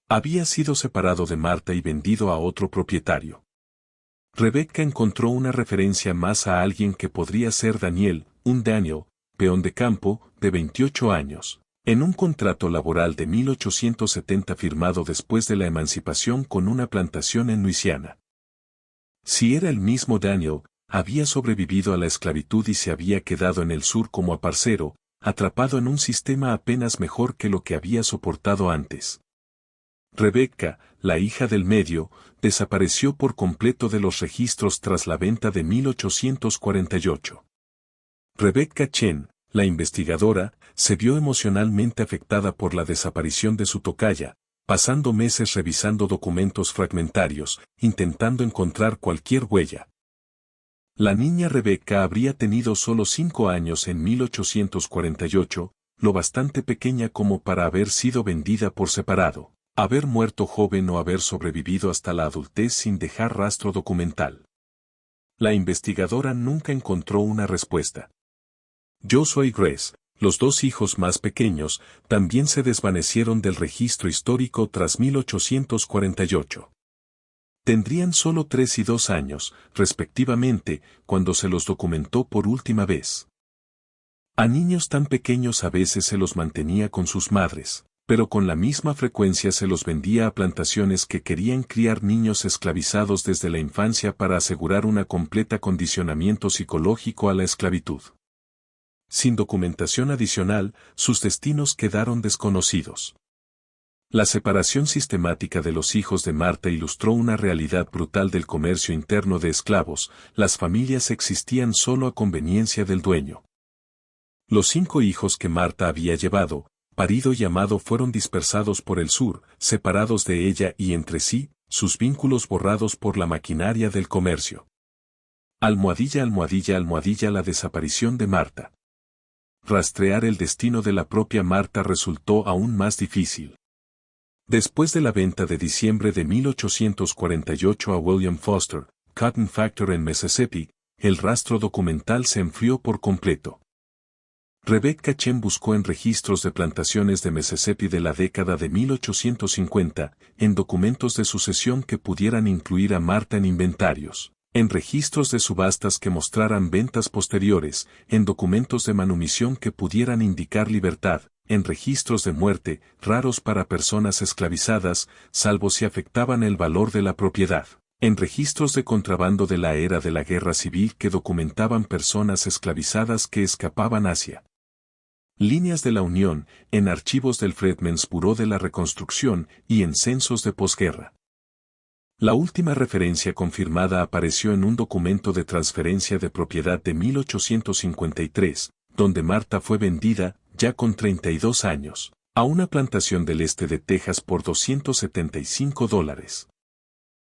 Había sido separado de Martha y vendido a otro propietario. Rebecca encontró una referencia más a alguien que podría ser Daniel, un Daniel, peón de campo, de 28 años, en un contrato laboral de 1870 firmado después de la emancipación con una plantación en Luisiana. Si era el mismo Daniel, había sobrevivido a la esclavitud y se había quedado en el sur como aparcero, atrapado en un sistema apenas mejor que lo que había soportado antes. Rebecca, la hija del medio, desapareció por completo de los registros tras la venta de 1848. Rebecca Chen, la investigadora, se vio emocionalmente afectada por la desaparición de su tocaya, pasando meses revisando documentos fragmentarios, intentando encontrar cualquier huella. La niña Rebecca habría tenido solo 5 años en 1848, lo bastante pequeña como para haber sido vendida por separado, haber muerto joven o haber sobrevivido hasta la adultez sin dejar rastro documental. La investigadora nunca encontró una respuesta. Joshua y Grace, los dos hijos más pequeños, también se desvanecieron del registro histórico tras 1848. Tendrían solo 3 y 2 años, respectivamente, cuando se los documentó por última vez. A niños tan pequeños a veces se los mantenía con sus madres, pero con la misma frecuencia se los vendía a plantaciones que querían criar niños esclavizados desde la infancia para asegurar un completo acondicionamiento psicológico a la esclavitud. Sin documentación adicional, sus destinos quedaron desconocidos. La separación sistemática de los hijos de Martha ilustró una realidad brutal del comercio interno de esclavos, las familias existían solo a conveniencia del dueño. Los 5 hijos que Martha había llevado, parido y amado fueron dispersados por el sur, separados de ella y entre sí, sus vínculos borrados por la maquinaria del comercio. Almohadilla, almohadilla, almohadilla, la desaparición de Martha. Rastrear el destino de la propia Martha resultó aún más difícil. Después de la venta de diciembre de 1848 a William Foster, Cotton Factor en Mississippi, el rastro documental se enfrió por completo. Rebecca Chen buscó en registros de plantaciones de Mississippi de la década de 1850, en documentos de sucesión que pudieran incluir a Martha en inventarios, en registros de subastas que mostraran ventas posteriores, en documentos de manumisión que pudieran indicar libertad, en registros de muerte, raros para personas esclavizadas, salvo si afectaban el valor de la propiedad, en registros de contrabando de la era de la guerra civil que documentaban personas esclavizadas que escapaban hacia líneas de la Unión, en archivos del Freedmen's Bureau de la Reconstrucción y en censos de posguerra. La última referencia confirmada apareció en un documento de transferencia de propiedad de 1853, donde Martha fue vendida, ya con 32 años, a una plantación del este de Texas por $275.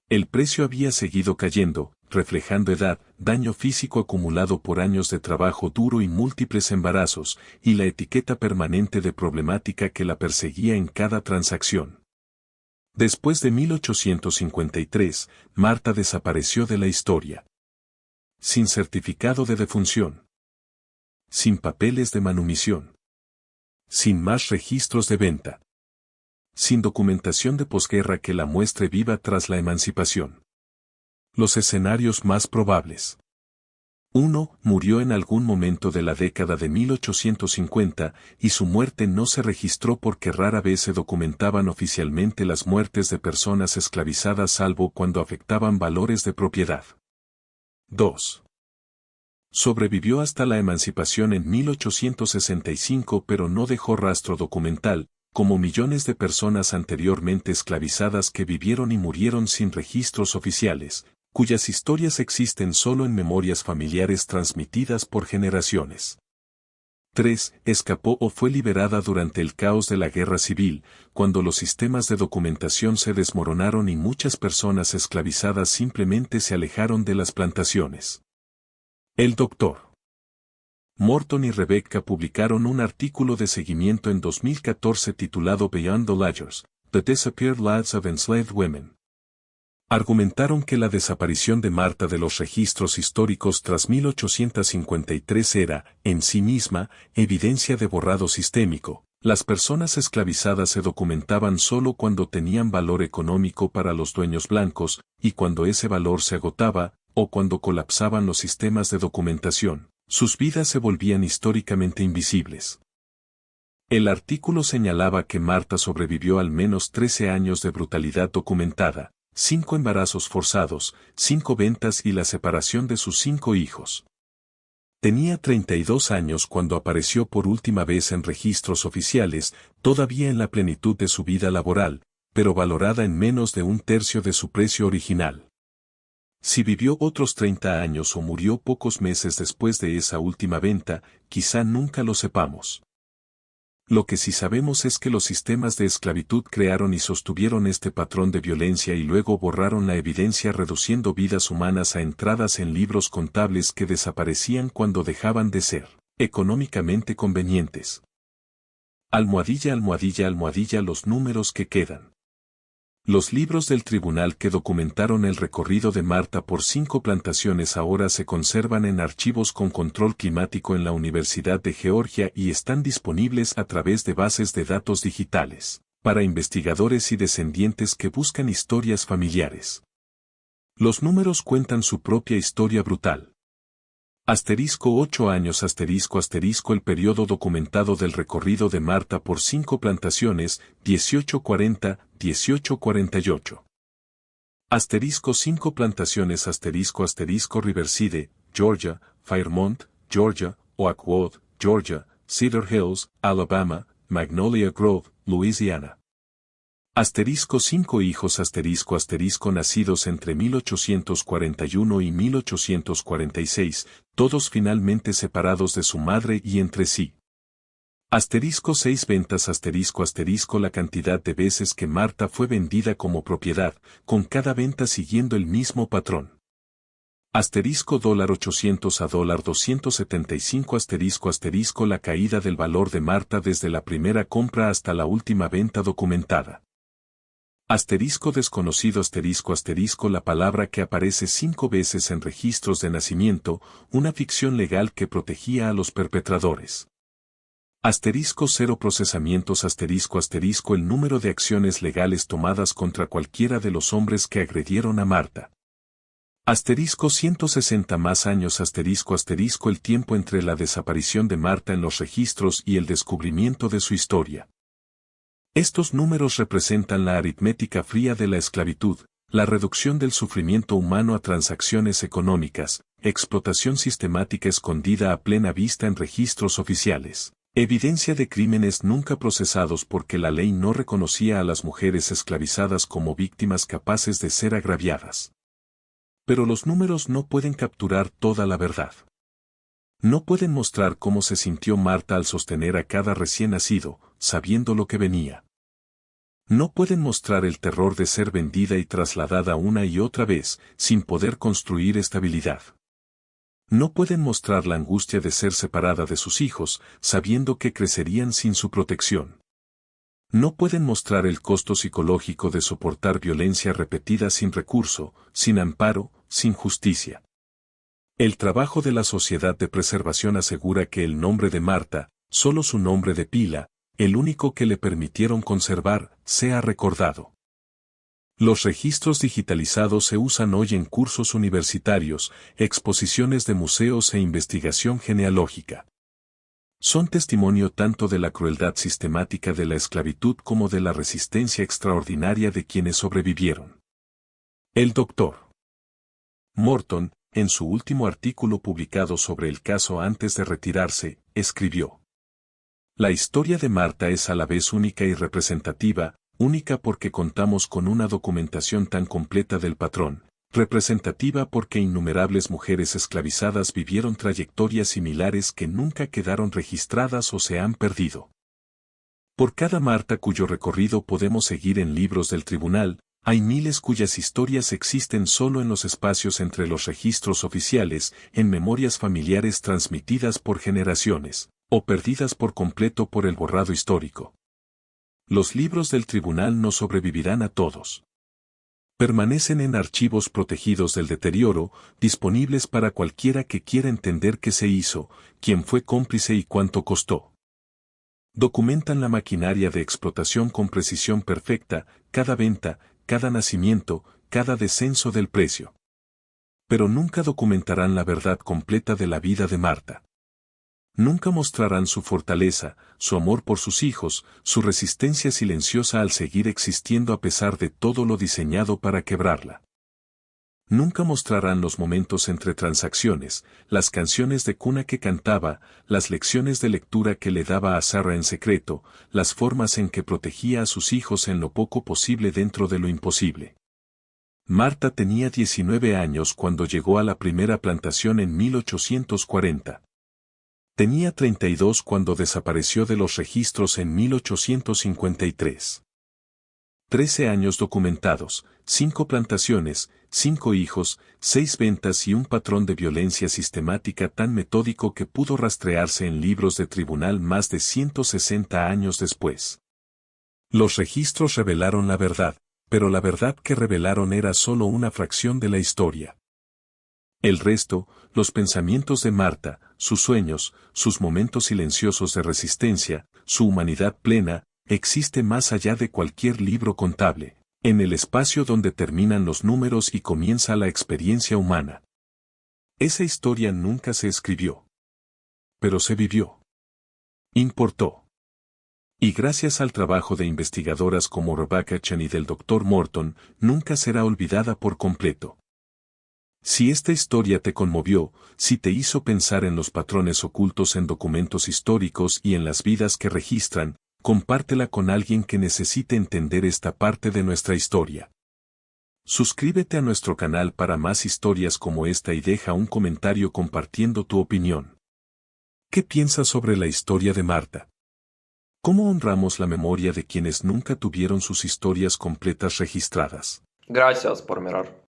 El precio había seguido cayendo, reflejando edad, daño físico acumulado por años de trabajo duro y múltiples embarazos, y la etiqueta permanente de problemática que la perseguía en cada transacción. Después de 1853, Martha desapareció de la historia. Sin certificado de defunción. Sin papeles de manumisión. Sin más registros de venta. Sin documentación de posguerra que la muestre viva tras la emancipación. Los escenarios más probables. 1. Murió en algún momento de la década de 1850 y su muerte no se registró porque rara vez se documentaban oficialmente las muertes de personas esclavizadas salvo cuando afectaban valores de propiedad. 2. Sobrevivió hasta la emancipación en 1865 pero no dejó rastro documental, como millones de personas anteriormente esclavizadas que vivieron y murieron sin registros oficiales, cuyas historias existen solo en memorias familiares transmitidas por generaciones. 3. Escapó o fue liberada durante el caos de la guerra civil, cuando los sistemas de documentación se desmoronaron y muchas personas esclavizadas simplemente se alejaron de las plantaciones. El Dr. Morton y Rebecca publicaron un artículo de seguimiento en 2014 titulado Beyond the Ledgers, The Disappeared Lives of Enslaved Women. Argumentaron que la desaparición de Martha de los registros históricos tras 1853 era, en sí misma, evidencia de borrado sistémico. Las personas esclavizadas se documentaban solo cuando tenían valor económico para los dueños blancos, y cuando ese valor se agotaba, o cuando colapsaban los sistemas de documentación, sus vidas se volvían históricamente invisibles. El artículo señalaba que Martha sobrevivió al menos 13 años de brutalidad documentada, 5 embarazos forzados, 5 ventas y la separación de sus 5 hijos. Tenía 32 años cuando apareció por última vez en registros oficiales, todavía en la plenitud de su vida laboral, pero valorada en menos de un tercio de su precio original. Si vivió otros 30 años o murió pocos meses después de esa última venta, quizá nunca lo sepamos. Lo que sí sabemos es que los sistemas de esclavitud crearon y sostuvieron este patrón de violencia y luego borraron la evidencia reduciendo vidas humanas a entradas en libros contables que desaparecían cuando dejaban de ser económicamente convenientes. Almohadilla, almohadilla, almohadilla, los números que quedan. Los libros del tribunal que documentaron el recorrido de Martha por 5 plantaciones ahora se conservan en archivos con control climático en la Universidad de Georgia y están disponibles a través de bases de datos digitales, para investigadores y descendientes que buscan historias familiares. Los números cuentan su propia historia brutal. Asterisco 8 años asterisco asterisco el periodo documentado del recorrido de Martha por 5 plantaciones, 1840-1848. Asterisco 5 plantaciones asterisco asterisco Riverside, Georgia, Fairmont, Georgia, Oakwood, Georgia, Cedar Hills, Alabama, Magnolia Grove, Louisiana. Asterisco 5 hijos asterisco asterisco nacidos entre 1841 y 1846, todos finalmente separados de su madre y entre sí. Asterisco 6 ventas asterisco asterisco la cantidad de veces que Martha fue vendida como propiedad, con cada venta siguiendo el mismo patrón. Asterisco $800 a $275 asterisco asterisco la caída del valor de Martha desde la primera compra hasta la última venta documentada. Asterisco desconocido asterisco asterisco la palabra que aparece 5 veces en registros de nacimiento, una ficción legal que protegía a los perpetradores. Asterisco 0 procesamientos asterisco asterisco el número de acciones legales tomadas contra cualquiera de los hombres que agredieron a Martha. Asterisco 160 más años asterisco asterisco el tiempo entre la desaparición de Martha en los registros y el descubrimiento de su historia. Estos números representan la aritmética fría de la esclavitud, la reducción del sufrimiento humano a transacciones económicas, explotación sistemática escondida a plena vista en registros oficiales, evidencia de crímenes nunca procesados porque la ley no reconocía a las mujeres esclavizadas como víctimas capaces de ser agraviadas. Pero los números no pueden capturar toda la verdad. No pueden mostrar cómo se sintió Martha al sostener a cada recién nacido, sabiendo lo que venía. No pueden mostrar el terror de ser vendida y trasladada una y otra vez, sin poder construir estabilidad. No pueden mostrar la angustia de ser separada de sus hijos, sabiendo que crecerían sin su protección. No pueden mostrar el costo psicológico de soportar violencia repetida sin recurso, sin amparo, sin justicia. El trabajo de la Sociedad de Preservación asegura que el nombre de Marta, solo su nombre de pila, el único que le permitieron conservar, sea recordado. Los registros digitalizados se usan hoy en cursos universitarios, exposiciones de museos e investigación genealógica. Son testimonio tanto de la crueldad sistemática de la esclavitud como de la resistencia extraordinaria de quienes sobrevivieron. El Dr. Morton, en su último artículo publicado sobre el caso antes de retirarse, escribió: La historia de Marta es a la vez única y representativa, única porque contamos con una documentación tan completa del patrón, representativa porque innumerables mujeres esclavizadas vivieron trayectorias similares que nunca quedaron registradas o se han perdido. Por cada Marta cuyo recorrido podemos seguir en libros del tribunal, hay miles cuyas historias existen solo en los espacios entre los registros oficiales, en memorias familiares transmitidas por generaciones, o perdidas por completo por el borrado histórico. Los libros del tribunal no sobrevivirán a todos. Permanecen en archivos protegidos del deterioro, disponibles para cualquiera que quiera entender qué se hizo, quién fue cómplice y cuánto costó. Documentan la maquinaria de explotación con precisión perfecta, cada venta, cada nacimiento, cada descenso del precio. Pero nunca documentarán la verdad completa de la vida de Marta. Nunca mostrarán su fortaleza, su amor por sus hijos, su resistencia silenciosa al seguir existiendo a pesar de todo lo diseñado para quebrarla. Nunca mostrarán los momentos entre transacciones, las canciones de cuna que cantaba, las lecciones de lectura que le daba a Sarah en secreto, las formas en que protegía a sus hijos en lo poco posible dentro de lo imposible. Marta tenía 19 años cuando llegó a la primera plantación en 1840. Tenía 32 cuando desapareció de los registros en 1853. 13 años documentados, 5 plantaciones, 5 hijos, 6 ventas y un patrón de violencia sistemática tan metódico que pudo rastrearse en libros de tribunal más de 160 años después. Los registros revelaron la verdad, pero la verdad que revelaron era solo una fracción de la historia. El resto, los pensamientos de Marta, sus sueños, sus momentos silenciosos de resistencia, su humanidad plena, existe más allá de cualquier libro contable, en el espacio donde terminan los números y comienza la experiencia humana. Esa historia nunca se escribió. Pero se vivió. Importó. Y gracias al trabajo de investigadoras como Rebecca Chen y del Dr. Morton, nunca será olvidada por completo. Si esta historia te conmovió, si te hizo pensar en los patrones ocultos en documentos históricos y en las vidas que registran, compártela con alguien que necesite entender esta parte de nuestra historia. Suscríbete a nuestro canal para más historias como esta y deja un comentario compartiendo tu opinión. ¿Qué piensas sobre la historia de Marta? ¿Cómo honramos la memoria de quienes nunca tuvieron sus historias completas registradas? Gracias por mirar.